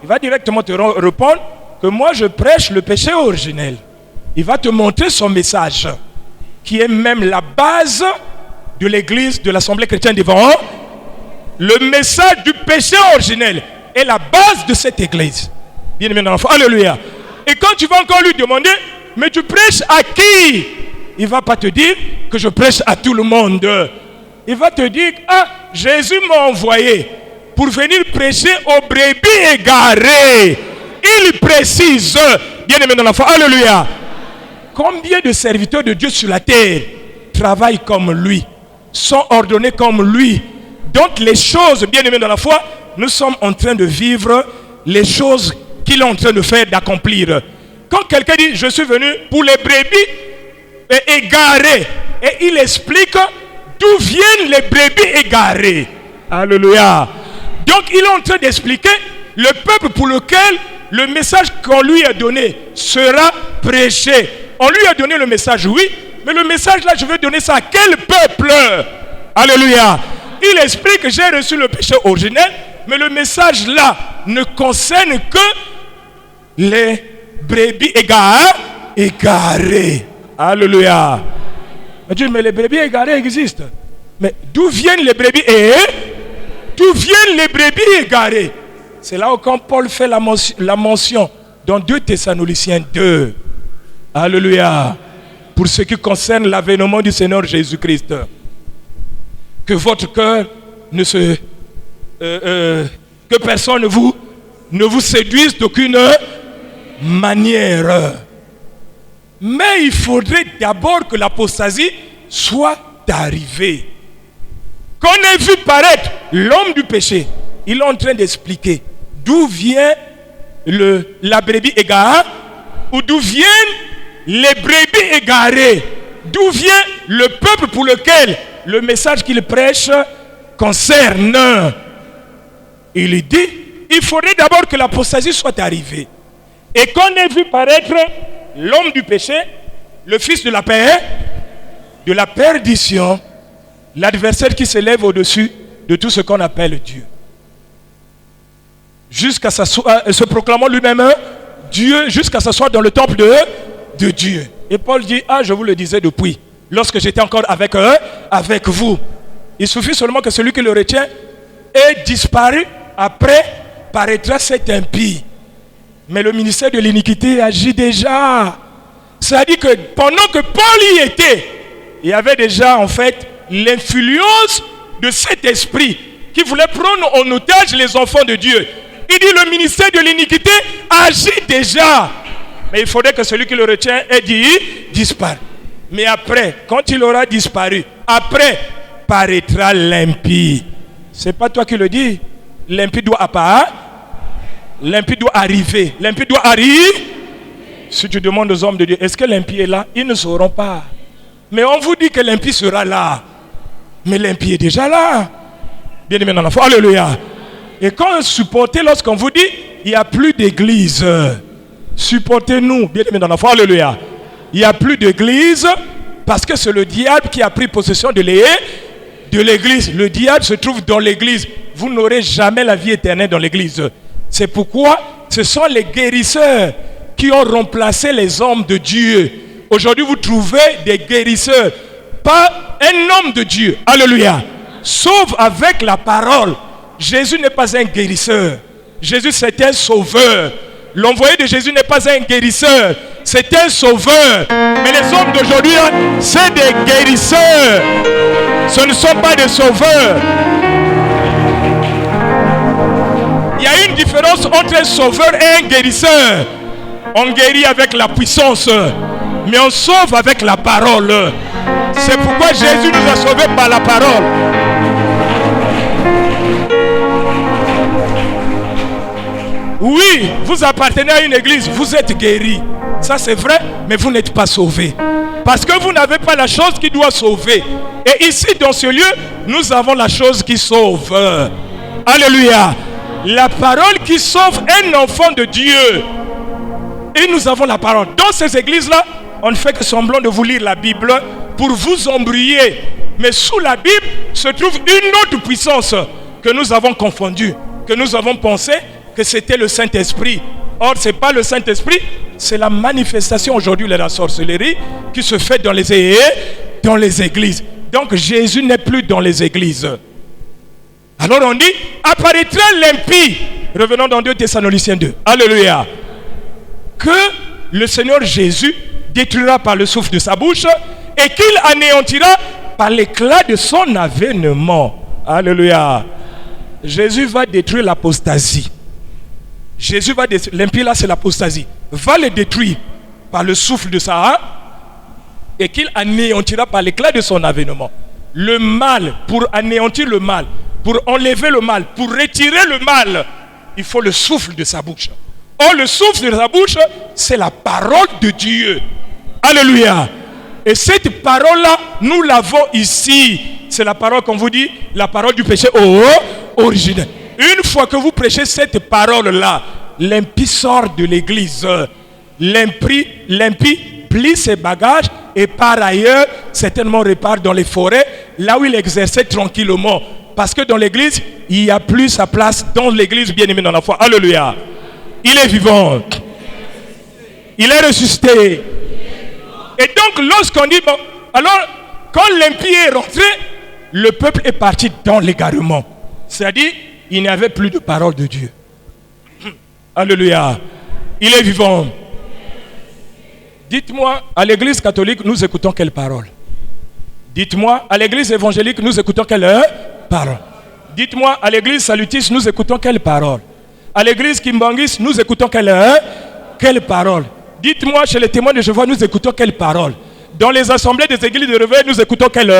Il va directement te répondre que moi je prêche le péché originel. Il va te montrer son message qui est même la base de l'église de l'Assemblée chrétienne devant. Le message du péché originel est la base de cette église. Bien aimé dans l'enfant. Alléluia. Et quand tu vas encore lui demander, mais tu prêches à qui? Il ne va pas te dire que je prêche à tout le monde. Il va te dire, ah, Jésus m'a envoyé pour venir prêcher aux brebis égarées. Il précise, bien aimé dans l'enfant. Alléluia. Combien de serviteurs de Dieu sur la terre travaillent comme lui, sont ordonnés comme lui? Donc les choses, bien aimés dans la foi, nous sommes en train de vivre les choses qu'il est en train de faire, d'accomplir. Quand quelqu'un dit, je suis venu pour les brebis égarées, et il explique d'où viennent les brebis égarées. Alléluia. Donc il est en train d'expliquer le peuple pour lequel le message qu'on lui a donné sera prêché. On lui a donné le message, oui, mais le message là, je vais donner ça à quel peuple? Alléluia. Il explique que j'ai reçu le péché originel, mais le message là ne concerne que les brebis égarées. Alléluia. Mais les brebis égarées existent. Mais d'où viennent les brebis D'où viennent les brebis égarées? C'est là où quand Paul fait la mention dans 2 Thessaloniciens 2. Alléluia. Pour ce qui concerne l'avènement du Seigneur Jésus-Christ. Que votre cœur ne se... que personne ne vous séduise d'aucune manière. Mais il faudrait d'abord que l'apostasie soit arrivée. Qu'on ait vu paraître l'homme du péché, il est en train d'expliquer d'où vient la brebis égarée, ou d'où viennent les brebis égarées, d'où vient le peuple pour lequel le message qu'il prêche concerne. Il dit, il faudrait d'abord que l'apostasie soit arrivée et qu'on ait vu paraître l'homme du péché, le fils de la perdition, l'adversaire qui s'élève au-dessus de tout ce qu'on appelle Dieu. Jusqu'à se proclamant lui-même Dieu, jusqu'à s'asseoir dans le temple de Dieu. Et Paul dit, je vous le disais depuis, lorsque j'étais encore avec vous. Il suffit seulement que celui qui le retient ait disparu, après paraîtra cet impie. Mais le ministère de l'iniquité agit déjà. C'est-à-dire que pendant que Paul y était, il y avait déjà en fait l'influence de cet esprit qui voulait prendre en otage les enfants de Dieu. Il dit le ministère de l'iniquité agit déjà. Mais il faudrait que celui qui le retient ait disparu. Mais après, quand il aura disparu, après paraîtra l'impie. C'est pas toi qui le dis. L'impie doit apparaître. L'impie doit arriver. L'impie doit arriver. Si tu demandes aux hommes de Dieu, est-ce que l'impie est là? Ils ne sauront pas. Mais on vous dit que l'impie sera là. Mais l'impie est déjà là. Bien aimé dans la foi. Alléluia. Et quand supportez, lorsqu'on vous dit, il n'y a plus d'église. Supportez-nous. Bien aimé dans la foi. Alléluia. Il n'y a plus d'église parce que c'est le diable qui a pris possession de l'église. Le diable se trouve dans l'église. Vous n'aurez jamais la vie éternelle dans l'église. C'est pourquoi ce sont les guérisseurs qui ont remplacé les hommes de Dieu. Aujourd'hui, vous trouvez des guérisseurs, pas un homme de Dieu. Alléluia. Sauf avec la parole. Jésus n'est pas un guérisseur. Jésus, c'est un sauveur. L'envoyé de Jésus n'est pas un guérisseur. C'est un sauveur. Mais les hommes d'aujourd'hui, c'est des guérisseurs. Ce ne sont pas des sauveurs. Il y a une différence entre un sauveur et un guérisseur. On guérit avec la puissance, mais on sauve avec la parole. C'est pourquoi Jésus nous a sauvés par la parole. Oui, vous appartenez à une église, vous êtes guéris. Ça c'est vrai, mais vous n'êtes pas sauvés. Parce que vous n'avez pas la chose qui doit sauver. Et ici, dans ce lieu, nous avons la chose qui sauve. Alléluia. La parole qui sauve un enfant de Dieu. Et nous avons la parole. Dans ces églises-là, on ne fait que semblant de vous lire la Bible pour vous embrouiller. Mais sous la Bible se trouve une autre puissance que nous avons confondue, que nous avons pensé que c'était le Saint-Esprit. Or, ce n'est pas le Saint-Esprit, c'est la manifestation aujourd'hui de la sorcellerie qui se fait dans les églises. Donc, Jésus n'est plus dans les églises. Alors on dit, apparaîtra l'impie. Revenons dans 2 Thessaloniciens 2. Alléluia. Que le Seigneur Jésus détruira par le souffle de sa bouche et qu'il anéantira par l'éclat de son avènement. Alléluia. Jésus va détruire l'apostasie. Jésus va détruire, l'impie là c'est l'apostasie, va le détruire par le souffle de sa et qu'il anéantira par l'éclat de son avènement. Le mal, pour anéantir le mal, pour enlever le mal, pour retirer le mal, il faut le souffle de sa bouche. Or le souffle de sa bouche, c'est la parole de Dieu. Alléluia. Et cette parole-là, nous l'avons ici. c'est la parole qu'on vous dit, la parole du péché originel. Une fois que vous prêchez cette parole-là, l'impie sort de l'église. L'impie plie ses bagages et par ailleurs, certainement repart dans les forêts, là où il exerçait tranquillement. Parce que dans l'église, il n'y a plus sa place dans l'église, bien-aimé dans la foi. Alléluia. Il est vivant. Il est ressuscité. Et donc, lorsqu'on dit, bon, alors, quand l'impie est rentré, le peuple est parti dans l'égarement. C'est-à-dire, il n'y avait plus de parole de Dieu. Alléluia. Il est vivant. Dites-moi, à l'église catholique, nous écoutons quelle parole? Dites-moi, à l'église évangélique, nous écoutons quelle parole? Dites-moi, à l'église salutiste, nous écoutons quelle parole? À l'église kimbangiste, nous écoutons quelle parole? Dites-moi, chez les témoins de Jéhovah, nous écoutons quelle parole? Dans les assemblées des églises de réveil, nous écoutons quelle?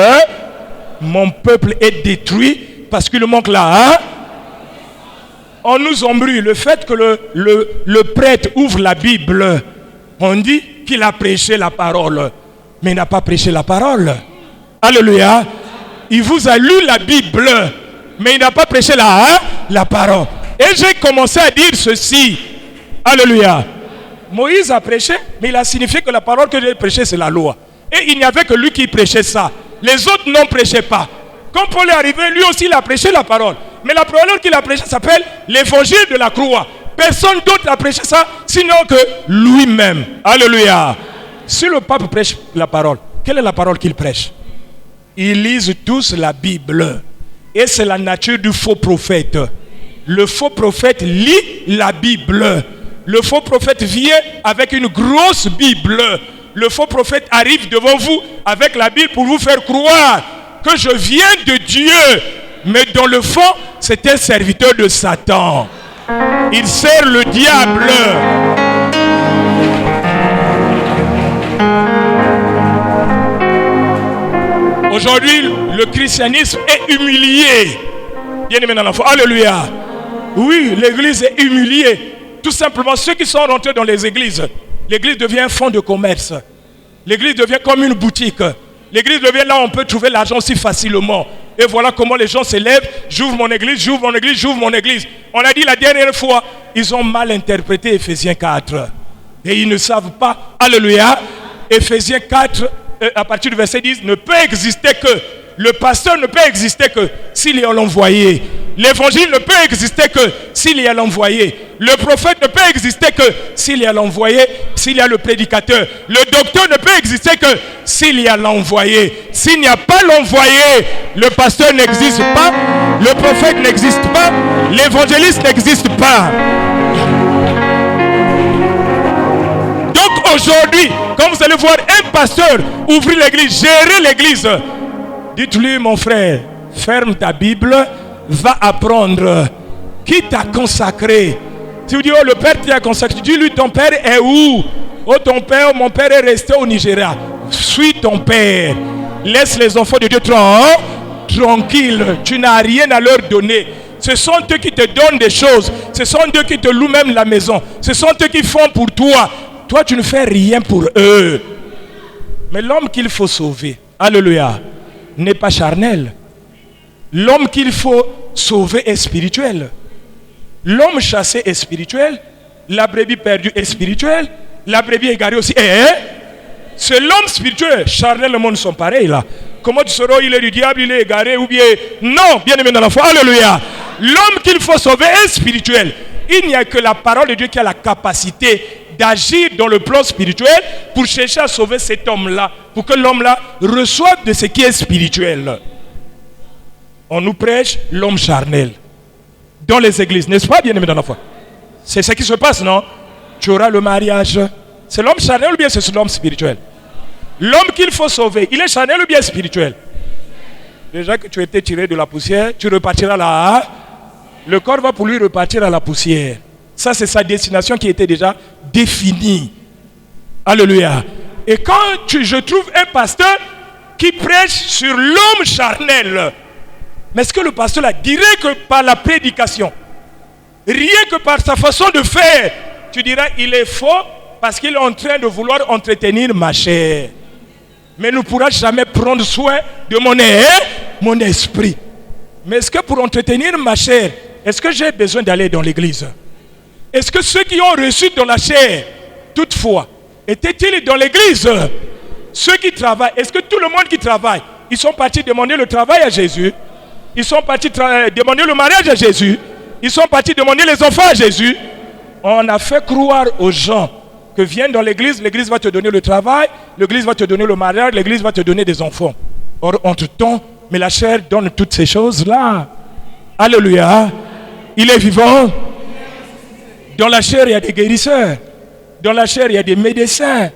Mon peuple est détruit parce qu'il manque là. On nous embrouille. Le fait que le prêtre ouvre la Bible, on dit qu'il a prêché la parole, mais il n'a pas prêché la parole. Alléluia. Il vous a lu la Bible, mais il n'a pas prêché la parole. Et j'ai commencé à dire ceci. Alléluia. Moïse a prêché, mais il a signifié que la parole que j'ai prêchée, c'est la loi. Et il n'y avait que lui qui prêchait ça. Les autres n'en prêchaient pas. Quand Paul est arrivé, lui aussi il a prêché la parole. Mais la parole qu'il a prêchée s'appelle l'évangile de la croix. Personne d'autre n'a prêché ça, sinon que lui-même. Alléluia. Si le pape prêche la parole, quelle est la parole qu'il prêche? Ils lisent tous la Bible. Et c'est la nature du faux prophète. Le faux prophète lit la Bible. Le faux prophète vient avec une grosse Bible. Le faux prophète arrive devant vous avec la Bible pour vous faire croire que je viens de Dieu. Mais dans le fond, c'est un serviteur de Satan. Il sert le diable. Aujourd'hui, le christianisme est humilié. Bien-aimé dans la foi. Alléluia. Oui, l'église est humiliée. Tout simplement, ceux qui sont rentrés dans les églises, l'église devient un fonds de commerce. L'église devient comme une boutique. L'église devient là où on peut trouver l'argent si facilement. Et voilà comment les gens s'élèvent. J'ouvre mon église, j'ouvre mon église, j'ouvre mon église. On a dit la dernière fois, ils ont mal interprété Ephésiens 4. Et ils ne savent pas. Alléluia. Ephésiens 4, à partir du verset 10, ne peut exister que. Le pasteur ne peut exister que s'il y a l'envoyé. L'évangile ne peut exister que s'il y a l'envoyé. Le prophète ne peut exister que s'il y a l'envoyé, s'il y a le prédicateur. Le docteur ne peut exister que s'il y a l'envoyé. S'il n'y a pas l'envoyé, le pasteur n'existe pas, le prophète n'existe pas, l'évangéliste n'existe pas. Donc aujourd'hui, quand vous allez voir un pasteur ouvrir l'église, gérer l'église, dites-lui, mon frère, ferme ta Bible, va apprendre. Qui t'a consacré? Tu dis, oh, le père t'a consacré. Tu dis, lui, ton père est où? Oh, ton père, mon père est resté au Nigeria. Suis ton père. Laisse les enfants de Dieu tranquilles. Tu n'as rien à leur donner. Ce sont eux qui te donnent des choses. Ce sont eux qui te louent même la maison. Ce sont eux qui font pour toi. Toi, tu ne fais rien pour eux. Mais l'homme qu'il faut sauver, alléluia, n'est pas charnel. L'homme qu'il faut sauver est spirituel. L'homme chassé est spirituel. La brebis perdue est spirituelle. La brebis égarée aussi est. C'est l'homme spirituel. Charnel, le monde sont pareils là. Comment tu sauras il est du diable, il est égaré ou bien... Non, bien aimé dans la foi. Alléluia. L'homme qu'il faut sauver est spirituel. Il n'y a que la parole de Dieu qui a la capacité d'agir dans le plan spirituel pour chercher à sauver cet homme-là. Pour que l'homme-là reçoive de ce qui est spirituel. On nous prêche l'homme charnel dans les églises, n'est-ce pas, bien aimé dans la foi? C'est ce qui se passe, non? Tu auras le mariage. C'est l'homme charnel ou bien c'est l'homme spirituel? L'homme qu'il faut sauver, il est charnel ou bien spirituel? Déjà que tu étais tiré de la poussière, tu repartiras là. Le corps va pour lui repartir à la poussière. Ça, c'est sa destination qui était déjà définie. Alléluia. Et quand je trouve un pasteur qui prêche sur l'homme charnel, mais est-ce que le pasteur là dirait que par la prédication, rien que par sa façon de faire, tu diras il est faux parce qu'il est en train de vouloir entretenir ma chair. Mais ne pourra jamais prendre soin de mon mon esprit. Mais est-ce que pour entretenir ma chair, est-ce que j'ai besoin d'aller dans l'église? Est-ce que ceux qui ont reçu dans la chair, toutefois, étaient-ils dans l'église? Ceux qui travaillent, est-ce que tout le monde qui travaille, ils sont partis demander le travail à Jésus? Ils sont partis demander le mariage à Jésus? Ils sont partis demander les enfants à Jésus? On a fait croire aux gens que viens dans l'église va te donner le travail, l'église va te donner le mariage, l'église va te donner des enfants. Or, entre-temps, mais la chair donne toutes ces choses-là. Alléluia. Il est vivant. Dans la chair, il y a des guérisseurs. Dans la chair, il y a des médecins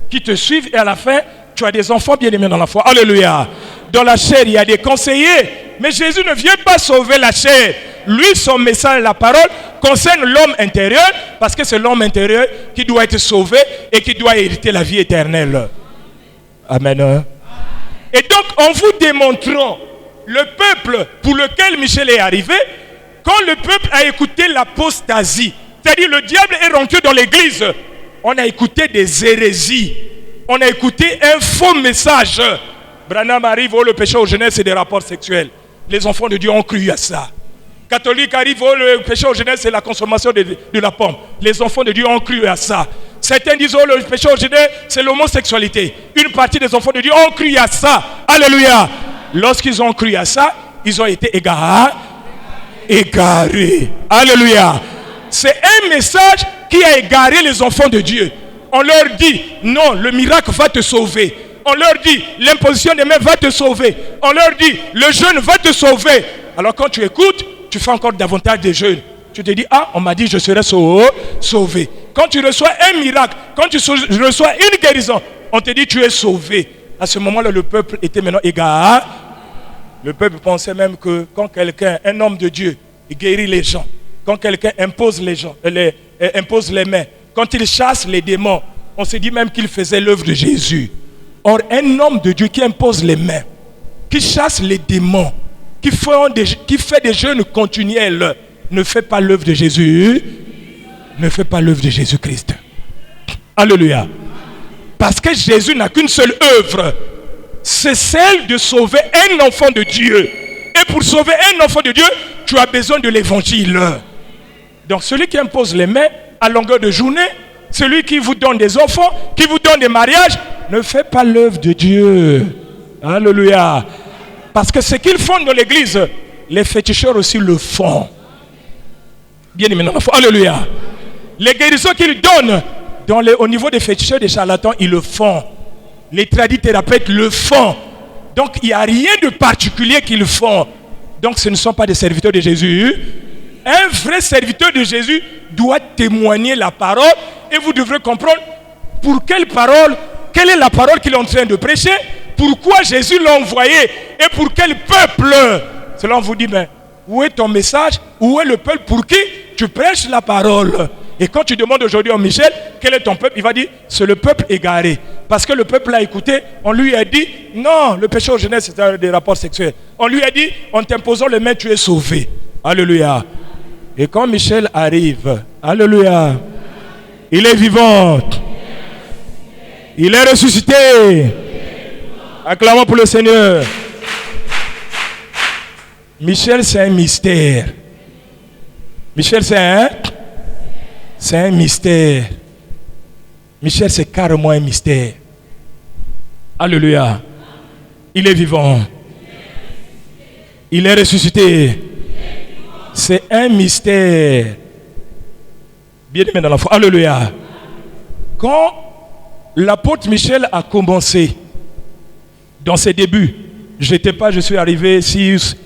qui te suivent et à la fin, tu as des enfants bien-aimés dans la foi. Alléluia. Dans la chair, il y a des conseillers. Mais Jésus ne vient pas sauver la chair. Lui, son message, la parole, concerne l'homme intérieur, parce que c'est l'homme intérieur qui doit être sauvé et qui doit hériter la vie éternelle. Amen. Et donc, en vous démontrant le peuple pour lequel Michel est arrivé, quand le peuple a écouté l'apostasie, c'est-à-dire le diable est rentré dans l'église, on a écouté des hérésies, on a écouté un faux message. Branham arrive, oh, le péché aux jeunesses c'est des rapports sexuels. Les enfants de Dieu ont cru à ça. Catholique arrive, oh, le péché aux jeunesses c'est la consommation de la pomme. Les enfants de Dieu ont cru à ça. Certains disent, oh, le péché aux jeunesses c'est l'homosexualité. Une partie des enfants de Dieu ont cru à ça. Alléluia. Lorsqu'ils ont cru à ça, ils ont été égarés. Alléluia. C'est un message qui a égaré les enfants de Dieu. On leur dit, non, le miracle va te sauver. On leur dit, l'imposition des mains va te sauver. On leur dit, le jeûne va te sauver. Alors quand tu écoutes, tu fais encore davantage de jeûne. Tu te dis, ah, on m'a dit je serai sauvé. Quand tu reçois un miracle, quand tu reçois une guérison, on te dit tu es sauvé. À ce moment-là, le peuple était maintenant égaré. Le peuple pensait même que quand quelqu'un, un homme de Dieu, il guérit les gens, quand quelqu'un impose les gens, impose les mains, quand il chasse les démons, on se dit même qu'il faisait l'œuvre de Jésus. Or, un homme de Dieu qui impose les mains, qui chasse les démons, qui fait des jeûnes continuels, ne fait pas l'œuvre de Jésus, ne fait pas l'œuvre de Jésus-Christ. Alléluia. Parce que Jésus n'a qu'une seule œuvre, c'est celle de sauver un enfant de Dieu. Et pour sauver un enfant de Dieu, tu as besoin de l'évangile. Donc celui qui impose les mains à longueur de journée, celui qui vous donne des enfants, qui vous donne des mariages, ne fait pas l'œuvre de Dieu. Alléluia. Parce que ce qu'ils font dans l'église, les féticheurs aussi le font. Bien aimé, alléluia. Les guérisons qu'ils donnent au niveau des féticheurs, des charlatans, ils le font. Les tradithérapeutes le font. Donc il n'y a rien de particulier qu'ils font. Donc ce ne sont pas des serviteurs de Jésus. Un vrai serviteur de Jésus doit témoigner la parole et vous devrez comprendre pour quelle parole, quelle est la parole qu'il est en train de prêcher, pourquoi Jésus l'a envoyé et pour quel peuple. Cela on vous dit, mais où est ton message? Où est le peuple pour qui tu prêches la parole? Et quand tu demandes aujourd'hui à Michel, quel est ton peuple? Il va dire, c'est le peuple égaré. Parce que le peuple l'a écouté, on lui a dit, non, le péché aux jeunesses c'est des rapports sexuels. On lui a dit, en t'imposant les mains, tu es sauvé. Alléluia. Et quand Michel arrive, alléluia, il est vivant. Il est ressuscité. Acclamons pour le Seigneur. Michel, c'est un mystère. Michel, c'est un mystère. Michel, c'est carrément un mystère. Alléluia. Il est vivant. Il est ressuscité. C'est un mystère. Bien aimé dans la foi. Alléluia. Quand l'apôtre Michel a commencé, dans ses débuts, je suis arrivé 6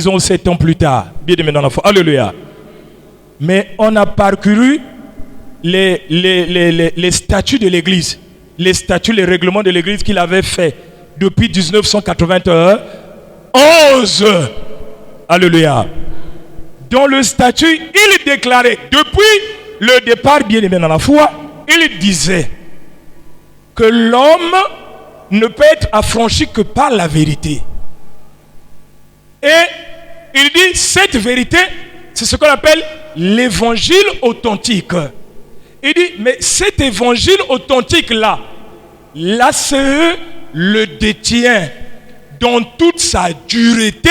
ans, 7 ans plus tard. Bien aimé dans la foi. Alléluia. Mais on a parcouru les statuts de l'église, les statuts, les règlements de l'église qu'il avait fait depuis 1991. Alléluia. Dans le statut, il déclarait, depuis le départ, bien aimé dans la foi, il disait que l'homme ne peut être affranchi que par la vérité. Et il dit, cette vérité, c'est ce qu'on appelle l'évangile authentique. Il dit, mais cet évangile authentique-là, l'ACE le détient dans toute sa dureté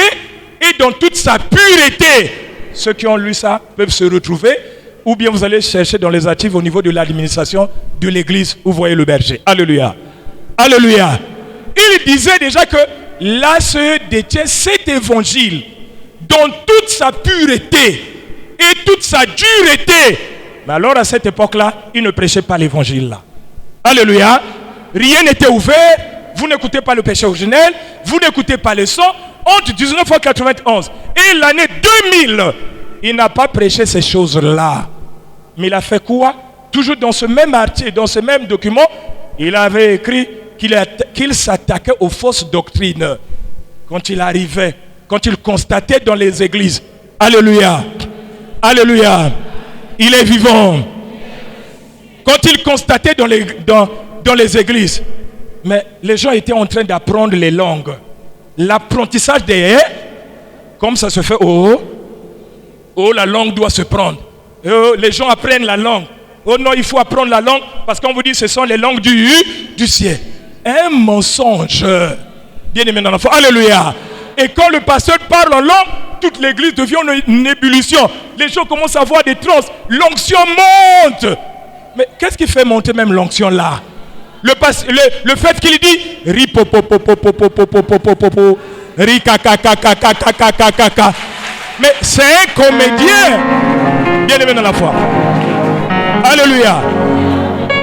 et dans toute sa pureté. Ceux qui ont lu ça peuvent se retrouver, ou bien vous allez chercher dans les archives au niveau de l'administration de l'église où vous voyez le berger. Alléluia. Alléluia. Il disait déjà que là se détient cet évangile dans toute sa pureté et toute sa dureté. Mais alors à cette époque-là, il ne prêchait pas l'évangile là. Alléluia. Rien n'était ouvert. Vous n'écoutez pas le péché originel. Vous n'écoutez pas le son. Entre 1991 et l'année 2000, il n'a pas prêché ces choses-là. Mais il a fait quoi? Toujours dans ce même article, dans ce même document, il avait écrit qu'il s'attaquait aux fausses doctrines. Quand il arrivait, quand il constatait dans les églises. Alléluia. Alléluia. Il est vivant. Quand il constatait dans les églises, mais les gens étaient en train d'apprendre les langues. L'apprentissage des comme ça se fait la langue doit se prendre. Les gens apprennent la langue. Oh non, il faut apprendre la langue parce qu'on vous dit que ce sont les langues du ciel. Un mensonge. Bien aimé dans l'enfant. Alléluia. Et quand le pasteur parle en langue, toute l'église devient une ébullition. Les gens commencent à avoir des trans. L'onction monte. Mais qu'est-ce qui fait monter même l'onction là? Le fait qu'il dit ripopopopopopopopopopopo, rikakakakakakakakaka. Mais c'est un comédien. Bien aimé dans la foi. Alléluia.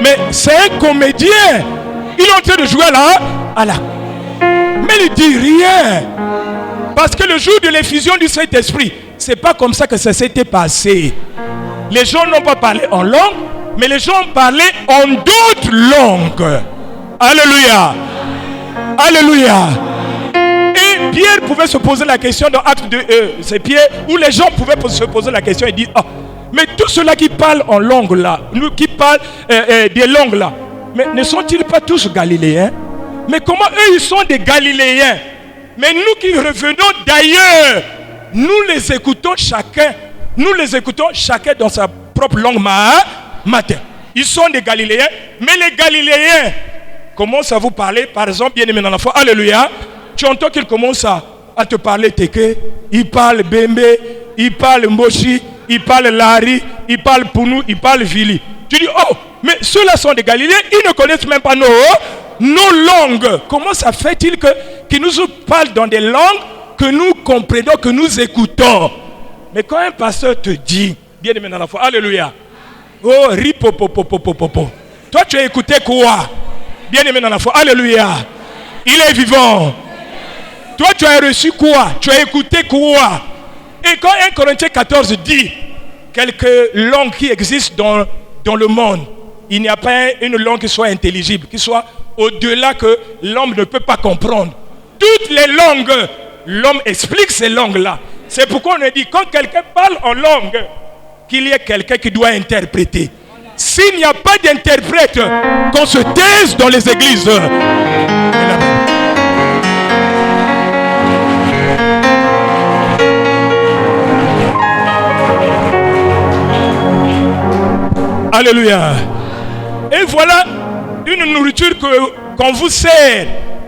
Mais c'est un comédien. Il est en train de jouer à la. Mais il ne dit rien. Parce que le jour de l'effusion du Saint-Esprit, c'est pas comme ça que ça s'était passé. Les gens n'ont pas parlé en langue, mais les gens parlaient en d'autres langues. Alléluia. Alléluia. Et Pierre pouvait se poser la question dans Acte 2, c'est Pierre, où les gens pouvaient se poser la question et dire, mais tous ceux-là qui parlent en langue là, qui parlent des langues là, mais ne sont-ils pas tous galiléens? Mais comment eux ils sont des galiléens? Mais nous qui revenons d'ailleurs, nous les écoutons chacun dans sa propre langue maternelle. Ils sont des Galiléens, mais les Galiléens commencent à vous parler, par exemple, bien aimé dans la foi, alléluia, tu entends qu'ils commencent à te parler Teke, ils parlent Bembe, ils parlent Mboshi, ils parlent Lari, ils parlent Pounou, ils parlent Vili. Tu dis, oh, mais ceux-là sont des Galiléens, ils ne connaissent même pas nos langues. Comment ça fait-il qu'ils nous parlent dans des langues que nous comprenons, que nous écoutons? Mais quand un pasteur te dit, bien aimé dans la foi, alléluia, oh, ripopopopopopopo, toi tu as écouté quoi? Bien aimé dans la foi, alléluia, il est vivant. Toi tu as reçu quoi? Tu as écouté quoi? Et quand 1 Corinthiens 14 dit quelques langues qui existent dans le monde, il n'y a pas une langue qui soit intelligible, qui soit au-delà que l'homme ne peut pas comprendre. Toutes les langues, l'homme explique ces langues-là. C'est pourquoi on a dit, quand quelqu'un parle en langue, qu'il y ait quelqu'un qui doit interpréter. S'il n'y a pas d'interprète, qu'on se taise dans les églises. Alléluia. Et voilà une nourriture qu'on vous sert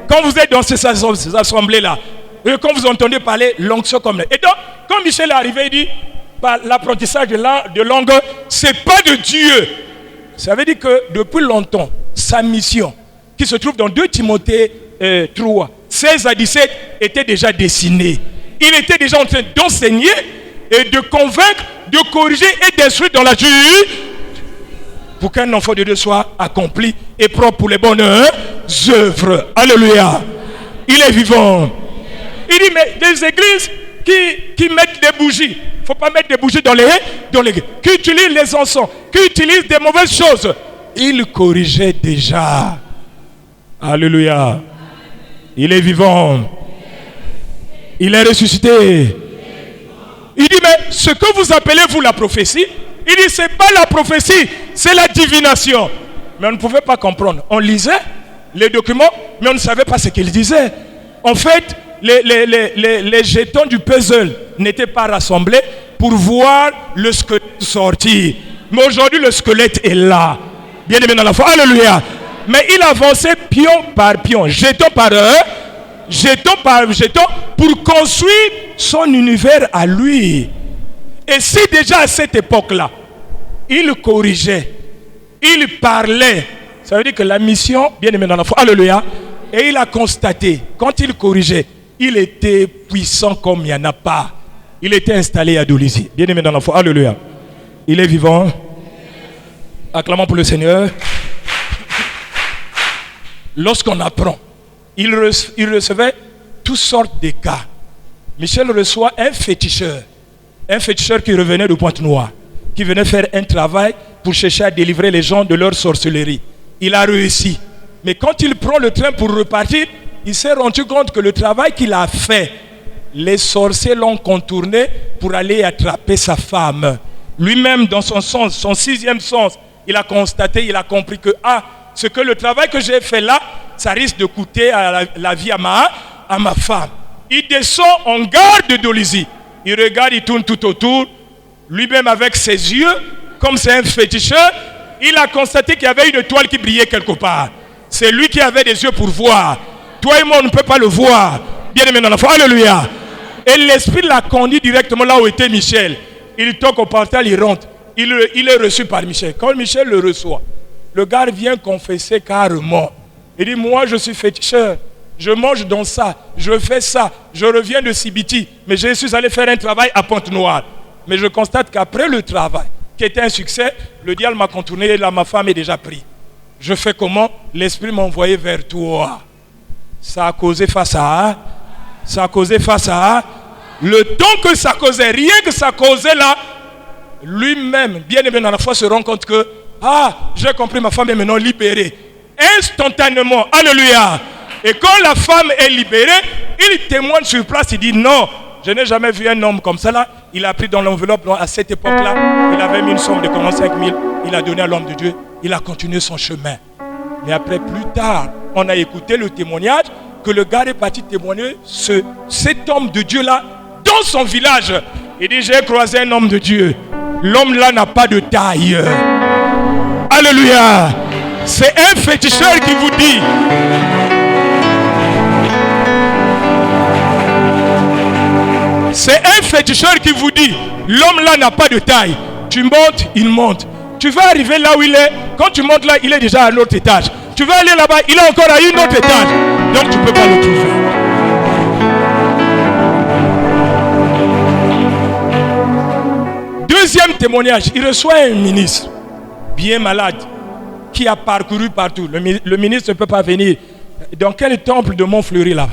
quand vous êtes dans ces assemblées-là. Et quand vous entendez parler l'onction comme là. Et donc, quand Michel est arrivé, il dit, l'apprentissage de langue, c'est pas de Dieu. Ça veut dire que depuis longtemps, sa mission, qui se trouve dans 2 Timothée 3, 16 à 17, était déjà dessinée. Il était déjà en train d'enseigner et de convaincre, de corriger et d'instruire dans la justice pour qu'un enfant de Dieu soit accompli et propre pour les bonnes œuvres. Alléluia. Il est vivant. Il dit, mais des églises qui mettent des bougies, il ne faut pas mettre des bougies dans les qui utilisent les encens, qui utilisent des mauvaises choses. Il corrigeait déjà. Alléluia. Il est vivant. Il est ressuscité. Il dit, mais ce que vous appelez vous la prophétie, il dit, ce n'est pas la prophétie, c'est la divination. Mais on ne pouvait pas comprendre. On lisait les documents, mais on ne savait pas ce qu'ils disaient. En fait, les jetons du puzzle n'étaient pas rassemblés pour voir le squelette sortir. Mais aujourd'hui, le squelette est là. Bien aimé dans la foi. Alléluia. Mais il avançait pion par pion, jeton par jeton par jeton, pour construire son univers à lui. Et si déjà à cette époque-là, il corrigeait, il parlait, ça veut dire que la mission, bien aimé dans la foi, alléluia, et il a constaté, quand il corrigeait, il était puissant comme il n'y en a pas. Il était installé à Dolisie. Bien aimé dans la foi, alléluia. Il est vivant. Acclamons pour le Seigneur. Lorsqu'on apprend, il recevait toutes sortes de cas. Michel reçoit un féticheur qui revenait de Pointe-Noire, qui venait faire un travail pour chercher à délivrer les gens de leur sorcellerie. Il a réussi. Mais quand il prend le train pour repartir, il s'est rendu compte que le travail qu'il a fait, les sorciers l'ont contourné pour aller attraper sa femme. Lui-même, dans son sens, son sixième sens, il a constaté, il a compris que ce que le travail que j'ai fait là, ça risque de coûter à la vie à ma femme. Il descend en gare de Dolisie. Il regarde, il tourne tout autour. Lui-même avec ses yeux, comme c'est un féticheur, il a constaté qu'il y avait une étoile qui brillait quelque part. C'est lui qui avait des yeux pour voir. Toi et moi, on ne peut pas le voir. Bien aimé dans la foi, alléluia. Et l'esprit l'a conduit directement là où était Michel. Il toque au portail, il rentre. Il est reçu par Michel. Quand Michel le reçoit, le gars vient confesser carrément. Il dit, moi je suis féticheur. Je mange dans ça, je fais ça, je reviens de Sibiti, mais je suis allé faire un travail à Pointe-Noire. Mais je constate qu'après le travail, qui était un succès, le diable m'a contourné et là ma femme est déjà prise. Je fais comment? L'esprit m'a envoyé vers toi. Ça a causé face à le temps que ça causait, rien que ça causait là, lui-même, bien aimé dans la foi, se rend compte que j'ai compris, ma femme est maintenant libérée. Instantanément, alléluia. Et quand la femme est libérée, il témoigne sur place, il dit non, je n'ai jamais vu un homme comme ça là. Il a pris dans l'enveloppe, à cette époque-là, il avait mis une somme de 45 000, il a donné à l'homme de Dieu, il a continué son chemin. Mais après, plus tard, on a écouté le témoignage que le gars est parti témoigner cet homme de Dieu là, dans son village. Il dit, j'ai croisé un homme de Dieu. L'homme là n'a pas de taille. Alléluia. C'est un féticheur qui vous dit. C'est un féticheur qui vous dit, l'homme là n'a pas de taille. Tu montes, il monte. Tu vas arriver là où il est. Quand tu montes là, il est déjà à un autre étage. Tu vas aller là-bas, il est encore à un autre étage. Donc tu ne peux pas le trouver. Deuxième témoignage, il reçoit un ministre bien malade qui a parcouru partout. Le ministre ne peut pas venir. Dans quel temple de Montfleury là?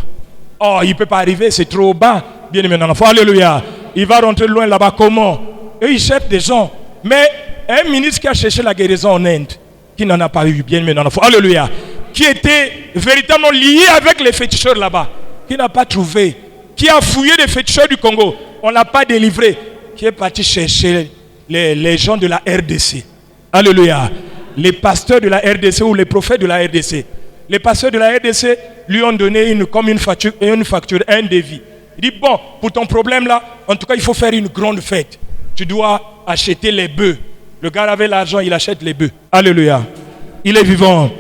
Oh, il ne peut pas arriver, c'est trop bas. Bien aimé dans la foi, alléluia. Il va rentrer loin là-bas, comment? Eux, ils cherchent des gens. Mais un ministre qui a cherché la guérison en Inde, qui n'en a pas eu, bien aimé dans la foi, alléluia, qui était véritablement lié avec les féticheurs là-bas, qui n'a pas trouvé, qui a fouillé les féticheurs du Congo, on ne l'a pas délivré, qui est parti chercher les gens de la RDC. Alléluia. Les pasteurs de la RDC ou les prophètes de la RDC. Les pasteurs de la RDC lui ont donné une facture, un devis. Il dit, bon, pour ton problème là, en tout cas, il faut faire une grande fête. Tu dois acheter les bœufs. Le gars avait l'argent, il achète les bœufs. Alléluia. Il est vivant.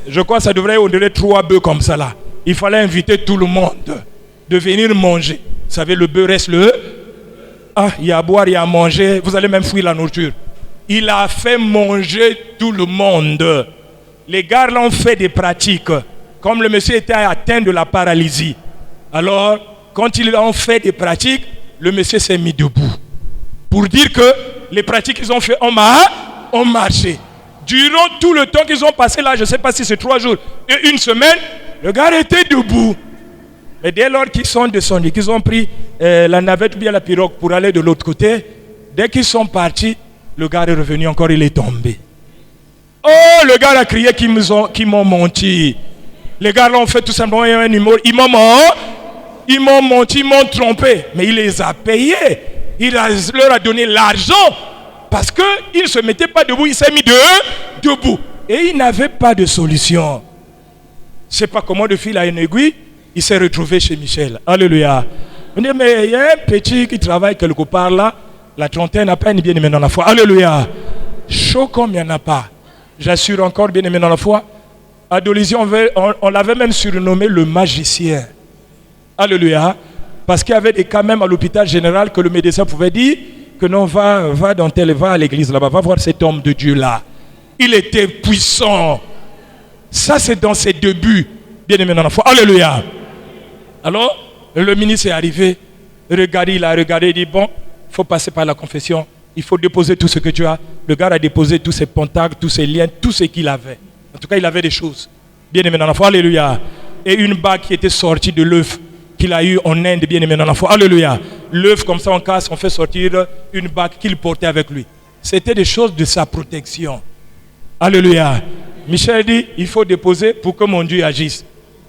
Je crois que ça devrait donner 3 bœufs comme ça là. Il fallait inviter tout le monde de venir manger. Vous savez, le bœuf reste il y a à boire, il y a à manger. Vous allez même fouiller la nourriture. Il a fait manger tout le monde. Les gars là ont fait des pratiques. Comme le monsieur était atteint de la paralysie. Alors, quand ils ont fait des pratiques, le monsieur s'est mis debout. Pour dire que les pratiques qu'ils ont fait ont marché. Durant tout le temps qu'ils ont passé là, je ne sais pas si c'est 3 jours et 1 semaine, le gars était debout. Et dès lors qu'ils sont descendus, qu'ils ont pris la navette ou bien la pirogue pour aller de l'autre côté, dès qu'ils sont partis, le gars est revenu encore, il est tombé. Oh, le gars a crié qu'ils m'ont menti. Les gars l'ont fait tout simplement un humour. Ils m'ont menti, ils m'ont trompé. Mais il les a payés. Il leur a donné l'argent. Parce qu'il ne se mettait pas debout, il s'est mis debout. Et il n'avait pas de solution. Je ne sais pas comment de fil à une aiguille, il s'est retrouvé chez Michel. Alléluia. On dit, mais il y a un petit qui travaille quelque part là, la trentaine à peine, bien aimé dans la foi. Alléluia. Chaud comme il n'y en a pas. J'assure encore, bien aimé dans la foi. À Dolisie, on l'avait même surnommé le magicien. Alléluia. Parce qu'il y avait des cas même à l'hôpital général que le médecin pouvait dire que non, va à l'église là-bas, va voir cet homme de Dieu là. Il était puissant. Ça, c'est dans ses débuts, bien aimé dans la foi. Alléluia. Alors, le ministre est arrivé, il a regardé, il dit, bon, il faut passer par la confession, il faut déposer tout ce que tu as. Le gars a déposé tous ses pentacles, tous ses liens, tout ce qu'il avait. En tout cas, il avait des choses. Bien aimé dans la foi. Alléluia. Et une bague qui était sortie de l'œuf qu'il a eu en Inde, bien aimé dans la foi. Alléluia. L'œuf, comme ça, on casse, on fait sortir une bague qu'il portait avec lui. C'était des choses de sa protection. Alléluia. Michel dit, il faut déposer pour que mon Dieu agisse.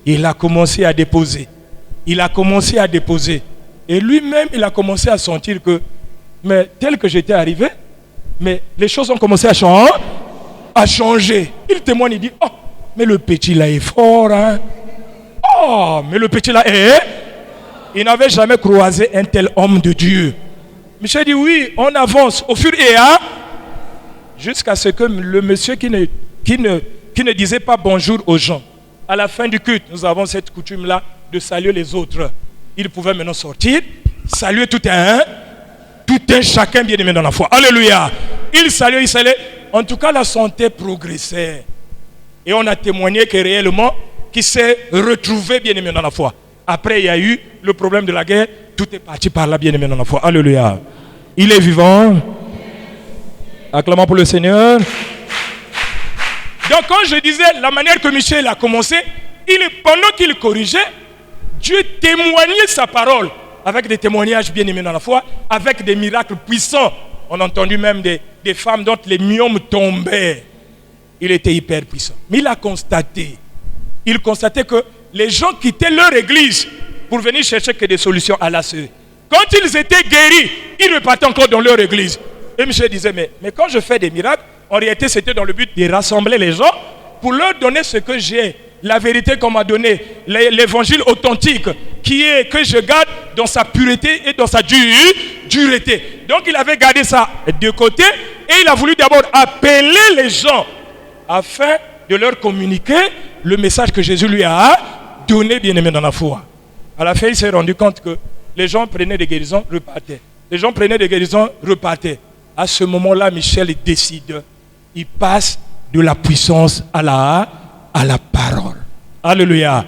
Il a commencé à déposer. Il a commencé à déposer. Et lui-même, il a commencé à sentir que, mais tel que j'étais arrivé, mais les choses ont commencé à changer. Il témoigne, il dit, oh, mais le petit là est fort, hein. Oh, mais le petit là est... Il n'avait jamais croisé un tel homme de Dieu. Michel dit, oui, on avance au fur et à... Jusqu'à ce que le monsieur qui ne disait pas bonjour aux gens, à la fin du culte, nous avons cette coutume-là de saluer les autres. Il pouvait maintenant sortir, saluer tout un chacun bien aimé dans la foi. Alléluia. Il saluait. En tout cas, la santé progressait. Et on a témoigné que réellement, qu'il s'est retrouvé bien aimé dans la foi. Après, il y a eu le problème de la guerre. Tout est parti par là, bien aimé dans la foi. Alléluia. Il est vivant. Acclamons pour le Seigneur. Donc, quand je disais la manière que Michel a commencé, pendant qu'il corrigeait, Dieu témoignait sa parole avec des témoignages bien aimés dans la foi, avec des miracles puissants. On a entendu même des femmes dont les myomes tombaient. Il était hyper puissant. Mais il constatait que les gens quittaient leur église pour venir chercher que des solutions à la suite. Quand ils étaient guéris, ils repartaient encore dans leur église. Et Michel disait, mais quand je fais des miracles, en réalité c'était dans le but de rassembler les gens pour leur donner ce que j'ai, la vérité qu'on m'a donnée, l'évangile authentique que je garde dans sa pureté et dans sa dureté. Donc il avait gardé ça de côté et il a voulu d'abord appeler les gens afin de leur communiquer le message que Jésus lui a donné, bien aimé dans la foi. À la fin, il s'est rendu compte que les gens prenaient des guérisons, repartaient. Les gens prenaient des guérisons, repartaient. À ce moment-là, Michel décide. Il passe de la puissance à la parole. Alléluia.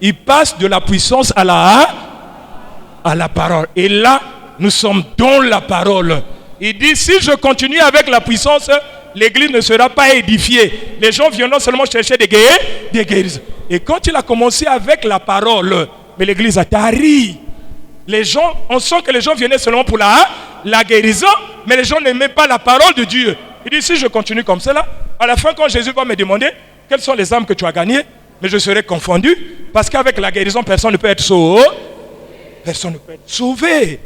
Il passe de la puissance à la parole. Et là, nous sommes dans la parole. Il dit, si je continue avec la puissance, l'église ne sera pas édifiée. Les gens viendront seulement chercher des guérisons. Et quand il a commencé avec la parole, mais l'église a tari. Les gens, on sent que les gens venaient seulement pour la guérison, mais les gens n'aimaient pas la parole de Dieu. Il dit, si je continue comme cela, à la fin, quand Jésus va me demander quelles sont les âmes que tu as gagnées, mais je serai confondu, parce qu'avec la guérison, personne ne peut être sauvé. Personne ne peut être sauvé.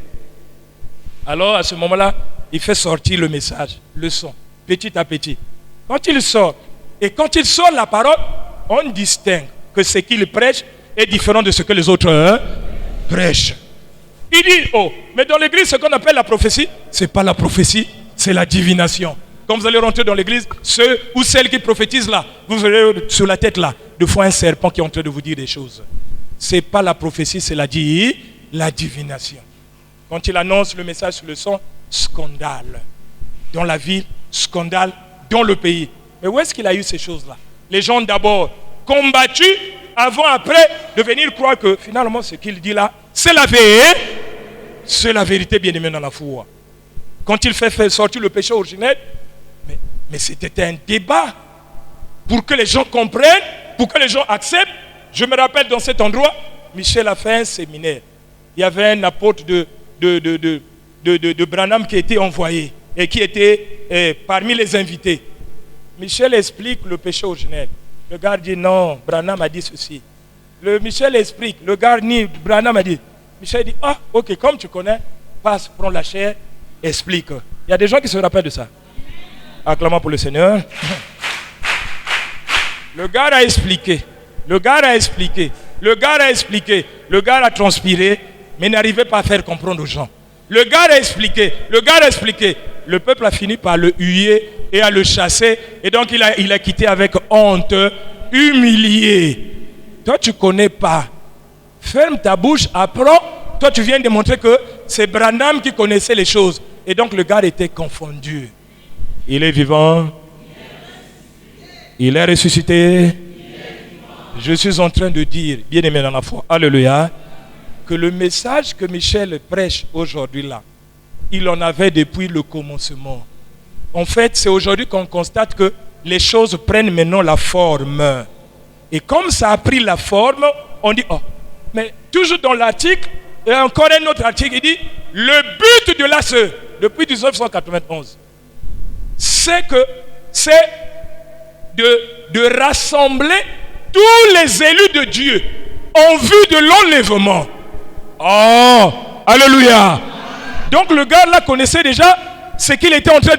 Alors, à ce moment-là, il fait sortir le message, le son, petit à petit. Quand il sort, et quand il sort la parole, on distingue que ce qu'il prêche est différent de ce que les autres prêchent. Il dit, oh, mais dans l'église, ce qu'on appelle la prophétie, ce n'est pas la prophétie, c'est la divination. Quand vous allez rentrer dans l'église, ceux ou celles qui prophétisent là, vous verrez sur la tête là, deux fois un serpent qui est en train de vous dire des choses. Ce n'est pas la prophétie, c'est la divination. Quand il annonce le message sur le son, scandale. Dans la ville, scandale dans le pays. Mais où est-ce qu'il a eu ces choses-là? Les gens d'abord combattus, avant, après, de venir croire que finalement ce qu'il dit là, c'est la vérité. C'est la vérité, bien aimé dans la foi. Quand il fait sortir le péché originel, mais c'était un débat pour que les gens comprennent, pour que les gens acceptent. Je me rappelle dans cet endroit, Michel a fait un séminaire. Il y avait un apôtre de Branham qui était envoyé et qui était parmi les invités. Michel explique le péché originel. Le gars dit non, Branham a dit ceci. Michel explique, le gars nie, Branham a dit. Michel dit, ah, ok, comme tu connais, passe, prends la chair, explique. Il y a des gens qui se rappellent de ça. Acclamons pour le Seigneur. Le gars a expliqué, le gars a transpiré, mais n'arrivait pas à faire comprendre aux gens. Le gars a expliqué. Le peuple a fini par le huer et à le chasser. Et donc il a quitté avec honte humilié. Toi, tu ne connais pas. Ferme ta bouche, apprends. Toi, tu viens de montrer que c'est Branham qui connaissait les choses. Et donc, le gars était confondu. Il est vivant. Il est ressuscité. Je suis en train de dire, bien aimé dans la foi, alléluia, que le message que Michel prêche aujourd'hui là, il en avait depuis le commencement. En fait, c'est aujourd'hui qu'on constate que les choses prennent maintenant la forme. Et comme ça a pris la forme, on dit, oh, mais toujours dans l'article, et encore un autre article, il dit, le but de l'ACE, depuis 1991, c'est de rassembler tous les élus de Dieu en vue de l'enlèvement. Oh, alléluia. Donc le gars là connaissait déjà ce qu'il était en train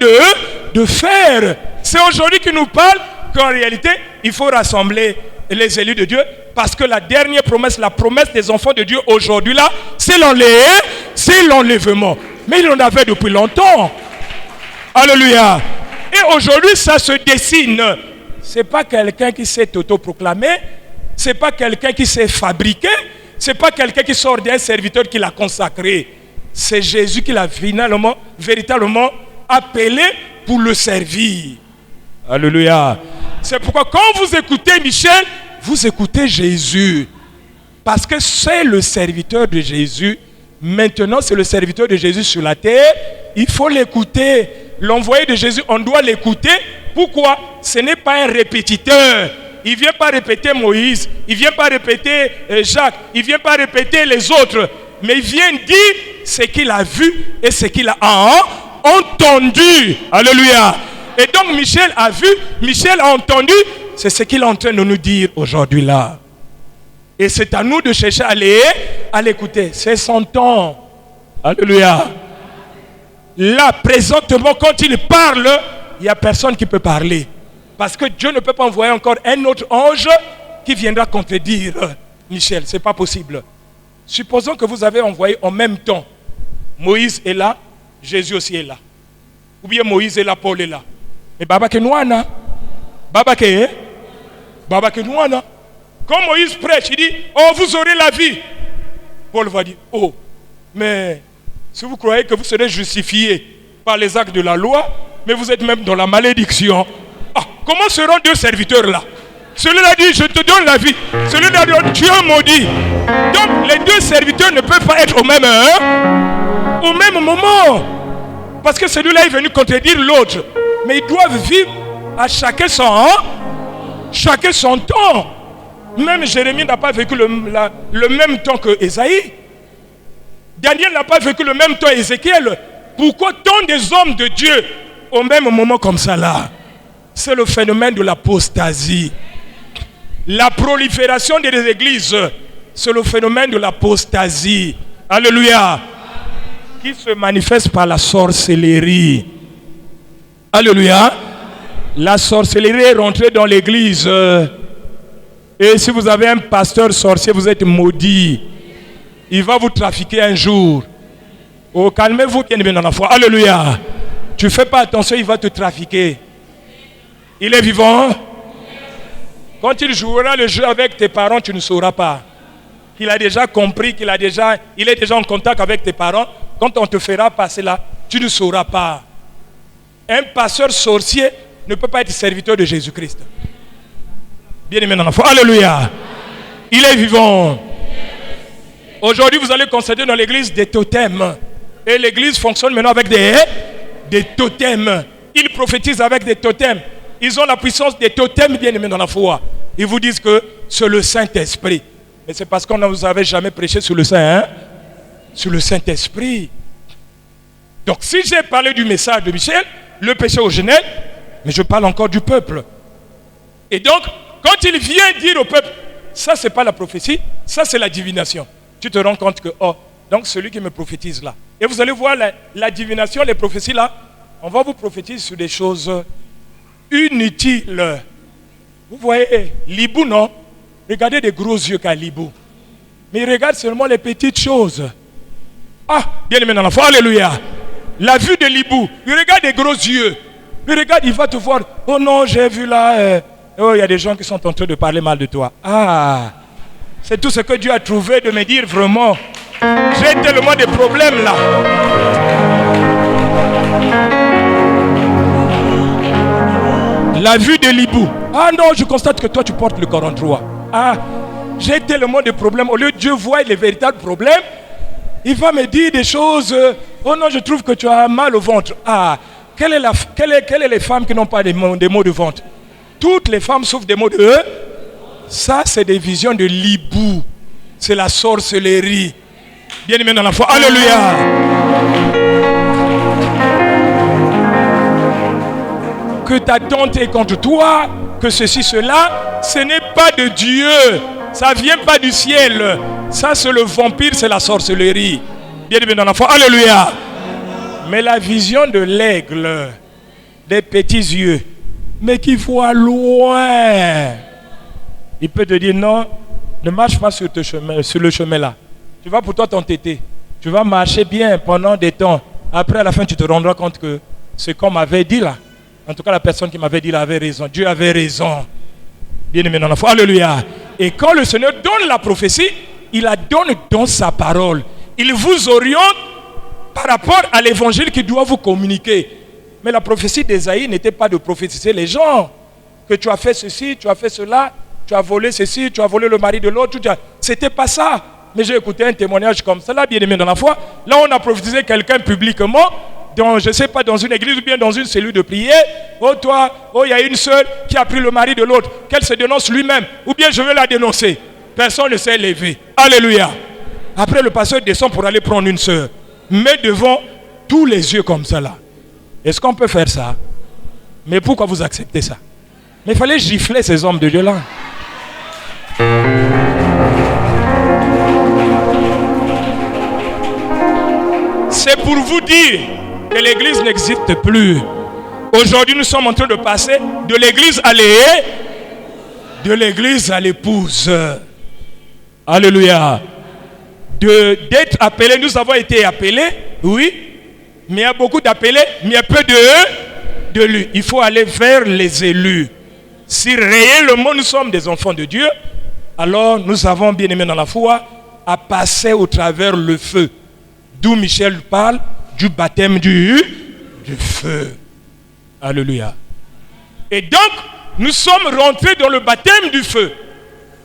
de faire. C'est aujourd'hui qu'il nous parle qu'en réalité, il faut rassembler les élus de Dieu parce que la dernière promesse, la promesse des enfants de Dieu aujourd'hui là, c'est l'enlèvement. Mais il en avait depuis longtemps. Alléluia. Et aujourd'hui, ça se dessine. C'est pas quelqu'un qui s'est autoproclamé, c'est pas quelqu'un qui s'est fabriqué, c'est pas quelqu'un qui sort d'un serviteur qui l'a consacré. C'est Jésus qui l'a finalement, véritablement appelé pour le servir. Alléluia. C'est pourquoi quand vous écoutez Michel, vous écoutez Jésus. Parce que c'est le serviteur de Jésus. Maintenant, c'est le serviteur de Jésus sur la terre. Il faut l'écouter. L'envoyé de Jésus, on doit l'écouter. Pourquoi? Ce n'est pas un répétiteur. Il ne vient pas répéter Moïse. Il ne vient pas répéter Jacques. Il ne vient pas répéter les autres. Mais il vient dire ce qu'il a vu et ce qu'il a entendu. Alléluia. Et donc Michel a vu, Michel a entendu. C'est ce qu'il est en train de nous dire aujourd'hui là. Et c'est à nous de chercher à l'écouter. C'est son temps. Alléluia. Là, présentement, quand il parle, il n'y a personne qui peut parler. Parce que Dieu ne peut pas envoyer encore un autre ange qui viendra contredire Michel. Ce n'est pas possible. Supposons que vous avez envoyé en même temps. Moïse est là, Jésus aussi est là. Ou bien Moïse est là, Paul est là. Mais Baba Kenouana. Baba Kenouana. Quand Moïse prêche, il dit, oh, vous aurez la vie. Paul va dire, oh, mais si vous croyez que vous serez justifié par les actes de la loi, mais vous êtes même dans la malédiction. Ah, comment seront deux serviteurs là? Celui-là dit, je te donne la vie. Celui-là dit, tu es maudit. Donc, les deux serviteurs ne peuvent pas être au même moment. Parce que celui-là est venu contredire l'autre. Mais ils doivent vivre à chacun son temps. Même Jérémie n'a pas vécu le même temps que Ésaïe. Daniel n'a pas vécu le même temps qu'Ézéchiel. Pourquoi tant des hommes de Dieu au même moment comme ça là? C'est le phénomène de l'apostasie. La prolifération des églises, c'est le phénomène de l'apostasie. Alléluia. Qui se manifeste par la sorcellerie. Alléluia. La sorcellerie est rentrée dans l'église. Et si vous avez un pasteur sorcier, vous êtes maudit. Il va vous trafiquer un jour. Oh, calmez-vous bien dans la foi. Alléluia. Tu ne fais pas attention, il va te trafiquer. Il est vivant. Quand il jouera le jeu avec tes parents, tu ne sauras pas. Qu'il a déjà compris, il est déjà en contact avec tes parents. Quand on te fera passer là, tu ne sauras pas. Un pasteur sorcier ne peut pas être serviteur de Jésus-Christ. Bien aimé dans la foi. Alléluia. Il est vivant. Aujourd'hui, vous allez constater dans l'église des totems. Et l'église fonctionne maintenant avec des totems. Ils prophétisent avec des totems. Ils ont la puissance des totems, bien aimés dans la foi. Ils vous disent que c'est le Saint-Esprit. Mais c'est parce qu'on ne vous avait jamais prêché sur le Saint-Esprit. Donc si j'ai parlé du message de Michel, le péché originel, mais je parle encore du peuple. Et donc, quand il vient dire au peuple, ça c'est pas la prophétie, ça c'est la divination. Tu te rends compte que, oh, donc celui qui me prophétise là. Et vous allez voir la divination, les prophéties là, on va vous prophétiser sur des choses inutiles. Vous voyez, l'hibou, non? Regardez des gros yeux qu'a l'hibou. Mais il regarde seulement les petites choses. Ah, bien aimé dans la foi, alléluia. La vue de l'hibou, il regarde des gros yeux. Il regarde, il va te voir. Oh non, j'ai vu là Oh, il y a des gens qui sont en train de parler mal de toi. Ah, c'est tout ce que Dieu a trouvé de me dire vraiment. J'ai tellement de problèmes là. La vue de l'hibou. Ah non, je constate que toi tu portes le 43. Ah, j'ai tellement de problèmes. Au lieu que Dieu voie les véritables problèmes, il va me dire des choses. Oh non, je trouve que tu as mal au ventre. Ah, quelle est les femmes qui n'ont pas des maux de ventre? Toutes les femmes souffrent des maux de eux. Ça, c'est des visions de l'hibou. C'est la sorcellerie. Bien aimé dans la foi. Alléluia. Que ta tante est contre toi, que ceci, cela, ce n'est pas de Dieu. Ça ne vient pas du ciel. Ça, c'est le vampire, c'est la sorcellerie. Bien aimé dans la foi. Alléluia. Mais la vision de l'aigle, des petits yeux, mais qui voit loin, il peut te dire non, ne marche pas sur le chemin là. Tu vas pour toi t'entêter. Tu vas marcher bien pendant des temps. Après, à la fin, tu te rendras compte que ce qu'on m'avait dit là, en tout cas la personne qui m'avait dit là avait raison. Dieu avait raison. Bien aimé dans la foi. Alléluia. Et quand le Seigneur donne la prophétie, il la donne dans sa parole. Il vous oriente par rapport à l'évangile qu'il doit vous communiquer. Mais la prophétie d'Ésaïe n'était pas de prophétiser les gens. Que tu as fait ceci, tu as fait cela, tu as volé ceci, tu as volé le mari de l'autre. C'était pas ça. Mais j'ai écouté un témoignage comme ça, là, bien aimé dans la foi. Là, on a prophétisé quelqu'un publiquement, dans, je ne sais pas, dans une église ou bien dans une cellule de prière. Oh, toi, oh, il y a une sœur qui a pris le mari de l'autre, qu'elle se dénonce lui-même. Ou bien je veux la dénoncer. Personne ne s'est levé. Alléluia. Après, le pasteur descend pour aller prendre une sœur. Mais devant tous les yeux comme ça, là. Est-ce qu'on peut faire ça? Mais pourquoi vous acceptez ça? Mais il fallait gifler ces hommes de Dieu-là. C'est pour vous dire que l'église n'existe plus. Aujourd'hui, nous sommes en train de passer de l'église à l'épouse. Alléluia. D'être appelés, nous avons été appelés, oui, mais il y a beaucoup d'appelés, mais il y a peu de lui. Il faut aller vers les élus. Si réellement nous sommes des enfants de Dieu, alors nous avons, bien aimé dans la foi, à passer au travers le feu. D'où Michel parle du baptême du feu. Alléluia. Et donc, nous sommes rentrés dans le baptême du feu.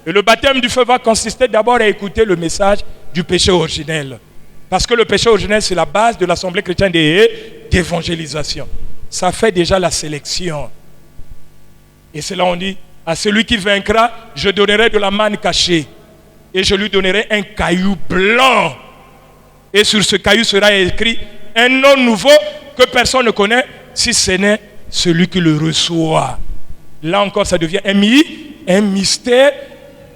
Et le baptême du feu va consister d'abord à écouter le message du péché originel. Parce que le péché originel, c'est la base de l'Assemblée chrétienne d'évangélisation. Ça fait déjà la sélection. Et c'est là on dit, à celui qui vaincra, je donnerai de la manne cachée. Et je lui donnerai un caillou blanc. Et sur ce caillou sera écrit un nom nouveau que personne ne connaît, si ce n'est celui qui le reçoit. Là encore, ça devient un mystère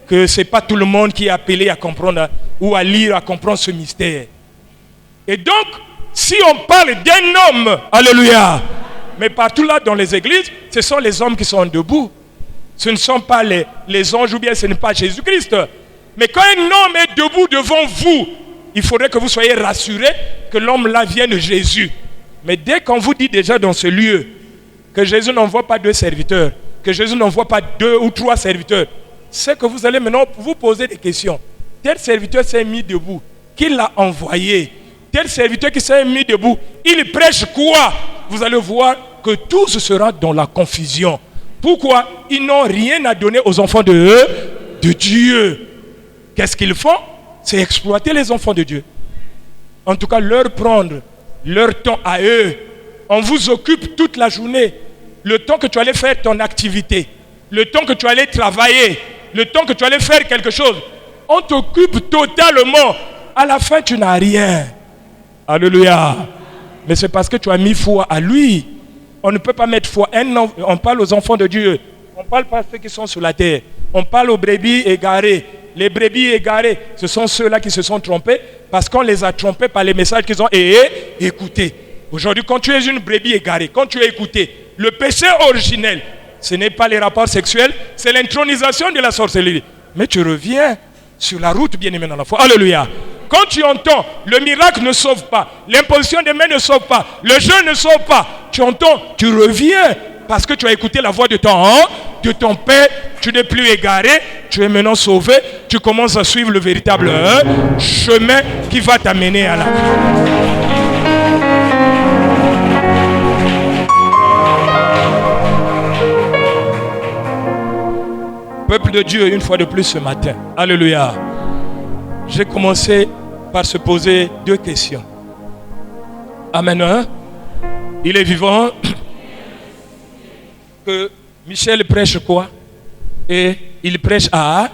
que ce n'est pas tout le monde qui est appelé à comprendre ou à lire, à comprendre ce mystère. Et donc, si on parle d'un homme, alléluia, mais partout là dans les églises, ce sont les hommes qui sont debout. Ce ne sont pas les anges ou bien ce n'est pas Jésus-Christ. Mais quand un homme est debout devant vous, il faudrait que vous soyez rassurés que l'homme là vient de Jésus. Mais dès qu'on vous dit déjà dans ce lieu que Jésus n'envoie pas 2 serviteurs, que Jésus n'envoie pas 2 ou 3 serviteurs, c'est que vous allez maintenant vous poser des questions. Tel serviteur s'est mis debout. Qui l'a envoyé? Tel serviteur qui s'est mis debout, il prêche quoi? Vous allez voir que tout se sera dans la confusion. Pourquoi? Ils n'ont rien à donner aux enfants de Dieu. Qu'est-ce qu'ils font? C'est exploiter les enfants de Dieu. En tout cas, leur prendre leur temps à eux. On vous occupe toute la journée. Le temps que tu allais faire ton activité, le temps que tu allais travailler, le temps que tu allais faire quelque chose, on t'occupe totalement. À la fin, tu n'as rien. Alléluia. Mais c'est parce que tu as mis foi à lui. On ne peut pas mettre foi. On parle aux enfants de Dieu. On ne parle pas à ceux qui sont sur la terre. On parle aux brebis égarées. Les brebis égarées, ce sont ceux-là qui se sont trompés parce qu'on les a trompés par les messages qu'ils ont écoutés. Aujourd'hui, quand tu es une brebis égarée, quand tu as écouté le péché originel, ce n'est pas les rapports sexuels, c'est l'intronisation de la sorcellerie. Mais tu reviens sur la route, bien-aimé dans la foi. Alléluia. Quand tu entends, le miracle ne sauve pas, l'imposition des mains ne sauve pas, le jeûne ne sauve pas, tu entends, tu reviens parce que tu as écouté la voix de de ton père, tu n'es plus égaré, tu es maintenant sauvé, tu commences à suivre le véritable chemin qui va t'amener à la vie. Peuple de Dieu, une fois de plus ce matin, alléluia, j'ai commencé par se poser 2 questions. Amen. Hein? Il est vivant. Que Michel prêche quoi? Et il prêche à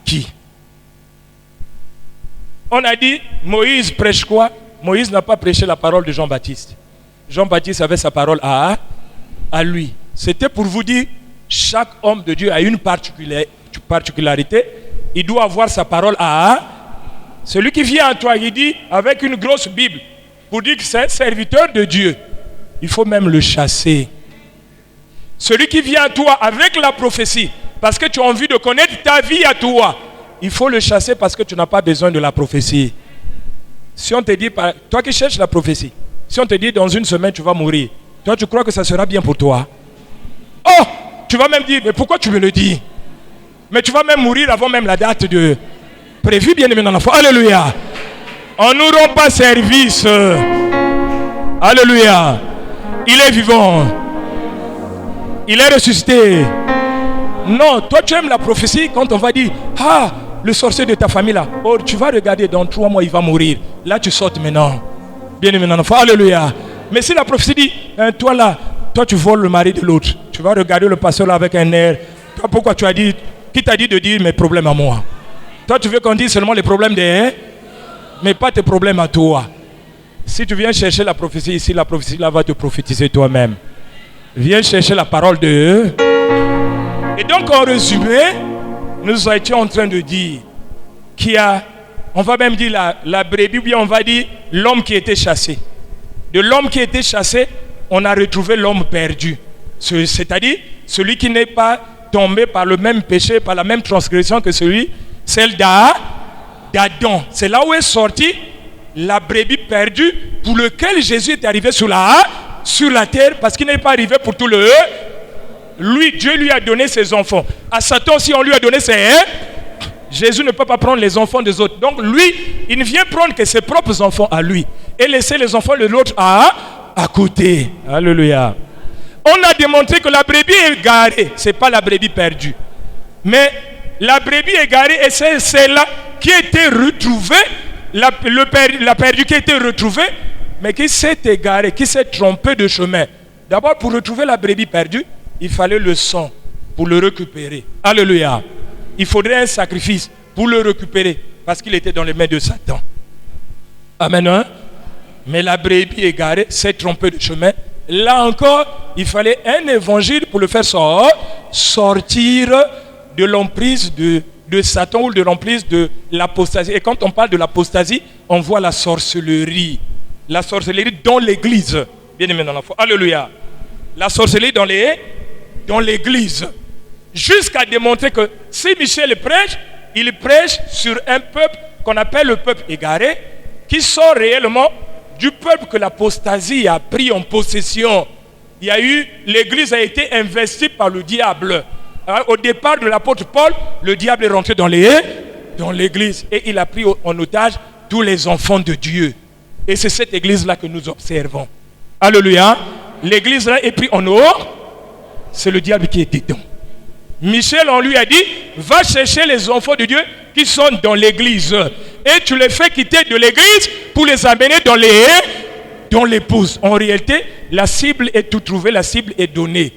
qui? On a dit Moïse prêche quoi? Moïse n'a pas prêché la parole de Jean-Baptiste. Jean-Baptiste avait sa parole à lui. C'était pour vous dire, chaque homme de Dieu a une particularité. Il doit avoir sa parole à celui qui vient à toi. Il dit avec une grosse Bible pour dire que c'est un serviteur de Dieu. Il faut même le chasser. Celui qui vient à toi avec la prophétie, parce que tu as envie de connaître ta vie à toi, il faut le chasser parce que tu n'as pas besoin de la prophétie. Si on te dit, toi qui cherches la prophétie, si on te dit dans une semaine tu vas mourir, toi tu crois que ça sera bien pour toi? Oh, tu vas même dire, mais pourquoi tu me le dis? Mais tu vas même mourir avant même la date de prévue, bien aimé dans l'enfant. Alléluia. On nous rend pas service. Alléluia. Il est vivant. Il est ressuscité. Non, toi tu aimes la prophétie quand on va dire, ah, le sorcier de ta famille là, oh, tu vas regarder, dans 3 mois il va mourir. Là tu sautes maintenant. Bien aimé dans l'enfant. Alléluia. Mais si la prophétie dit, toi là, toi tu voles le mari de l'autre, tu vas regarder le pasteur là avec un air. Toi pourquoi tu as dit, qui t'a dit de dire mes problèmes à moi? Toi tu veux qu'on dise seulement les problèmes des, mais pas tes problèmes à toi. Si tu viens chercher la prophétie ici, la prophétie là va te prophétiser toi-même. Viens chercher la parole de eux. Et donc en résumé, nous étions en train de dire qu'il y a, on va même dire la brebis, ou bien on va dire l'homme qui était chassé. De l'homme qui était chassé, on a retrouvé l'homme perdu. C'est-à-dire celui qui n'est pas tombé par le même péché, par la même transgression que celle d'Adam. C'est là où est sortie la brebis perdue pour laquelle Jésus est arrivé sur la terre, parce qu'il n'est pas arrivé pour tout le... Lui, Dieu lui a donné ses enfants. À Satan aussi, on lui a donné ses... Jésus ne peut pas prendre les enfants des autres. Donc lui, il ne vient prendre que ses propres enfants à lui et laisser les enfants de l'autre à côté. Alléluia. On a démontré que la brebis égarée, ce n'est pas la brebis perdue. Mais la brebis égarée, et c'est celle-là qui a été retrouvée, la perdue qui a été retrouvée, mais qui s'est égarée, qui s'est trompée de chemin. D'abord, pour retrouver la brebis perdue, il fallait le sang pour le récupérer. Alléluia. Il faudrait un sacrifice pour le récupérer, parce qu'il était dans les mains de Satan. Amen. Hein? Mais la brebis égarée s'est trompée de chemin. Là encore, il fallait un évangile pour le faire sortir de l'emprise de Satan ou de l'emprise de l'apostasie. Et quand on parle de l'apostasie, on voit la sorcellerie. La sorcellerie dans l'église. Bien aimé dans l'enfant. Alléluia. La sorcellerie dans l'église. Jusqu'à démontrer que si Michel prêche, il prêche sur un peuple qu'on appelle le peuple égaré, qui sort réellement du peuple que l'apostasie a pris en possession. L'église a été investie par le diable. Au départ de l'apôtre Paul, le diable est rentré dans l'église et il a pris en otage tous les enfants de Dieu. Et c'est cette église-là que nous observons. Alléluia. L'église là est prise en or. C'est le diable qui est dedans. Michel, on lui a dit, va chercher les enfants de Dieu qui sont dans l'église. Et tu les fais quitter de l'église pour les amener dans l'épouse. En réalité, la cible est tout trouvée, la cible est donnée.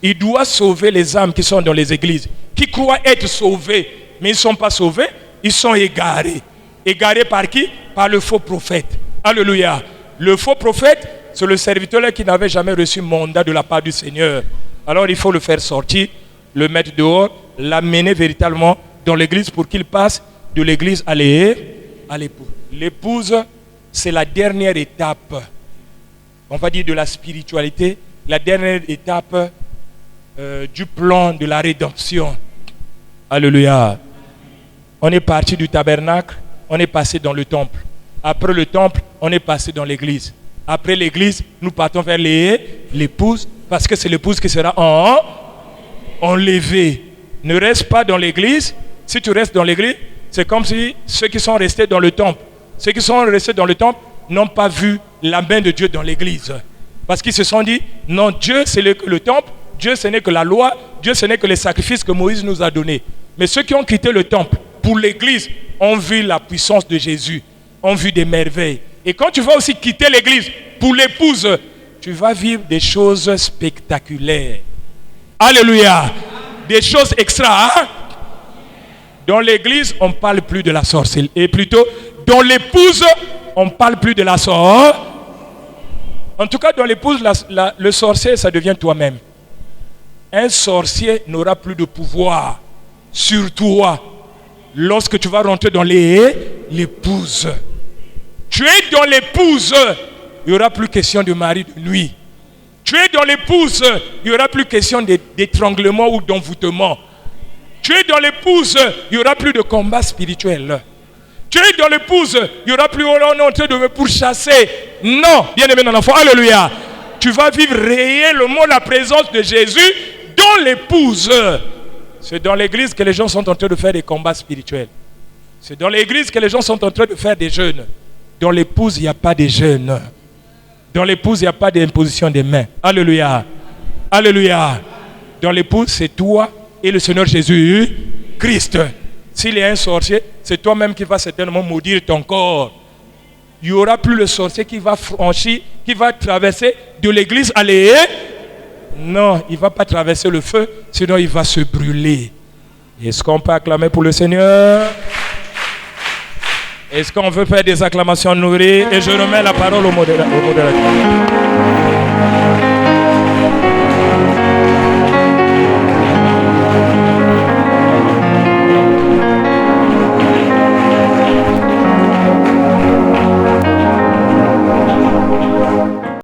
Il doit sauver les âmes qui sont dans les églises, qui croient être sauvées, mais ils ne sont pas sauvés, ils sont égarés. Égarés par qui? Par le faux prophète. Alléluia. Le faux prophète, c'est le serviteur qui n'avait jamais reçu mandat de la part du Seigneur. Alors il faut le faire sortir, le mettre dehors, l'amener véritablement dans l'église pour qu'il passe de l'église à l'épouse. L'épouse, c'est la dernière étape, on va dire de la spiritualité, la dernière étape du plan de la rédemption. Alléluia. On est parti du tabernacle, on est passé dans le temple. Après le temple, on est passé dans l'église. Après l'église, nous partons vers l'épouse, parce que c'est l'épouse qui sera enlevés. Ne reste pas dans l'église. Si tu restes dans l'église, c'est comme si ceux qui sont restés dans le temple, ceux qui sont restés dans le temple n'ont pas vu la main de Dieu dans l'église. Parce qu'ils se sont dit, non, Dieu c'est le temple, Dieu ce n'est que la loi, Dieu ce n'est que les sacrifices que Moïse nous a donnés. Mais ceux qui ont quitté le temple pour l'église ont vu la puissance de Jésus, ont vu des merveilles. Et quand tu vas aussi quitter l'église pour l'épouse, tu vas vivre des choses spectaculaires. Alléluia. Des choses extra. Hein? Dans l'église, on ne parle plus de la sorcellerie. Et plutôt, dans l'épouse, on ne parle plus de la sorcellerie. En tout cas, dans l'épouse, le sorcier, ça devient toi-même. Un sorcier n'aura plus de pouvoir sur toi lorsque tu vas rentrer dans l'épouse. Tu es dans l'épouse, il n'y aura plus question de mari de nuit. Tu es dans l'épouse, il n'y aura plus question d'étranglement ou d'envoûtement. Tu es dans l'épouse, il n'y aura plus de combat spirituel. Tu es dans l'épouse, il n'y aura plus on est en train de me pourchasser. Non, bien-aimé dans l'enfant, alléluia. Tu vas vivre réellement la présence de Jésus dans l'épouse. C'est dans l'église que les gens sont en train de faire des combats spirituels. C'est dans l'église que les gens sont en train de faire des jeûnes. Dans l'épouse, il n'y a pas de jeûne. Dans l'épouse, il n'y a pas d'imposition des mains. Alléluia. Alléluia. Dans l'épouse, c'est toi et le Seigneur Jésus-Christ. S'il est un sorcier, c'est toi-même qui vas certainement maudire ton corps. Il n'y aura plus le sorcier qui va franchir, qui va traverser de l'église à l'église. Non, il ne va pas traverser le feu, sinon il va se brûler. Est-ce qu'on peut acclamer pour le Seigneur? Est-ce qu'on veut faire des acclamations nourries? Et je remets la parole au modérateur.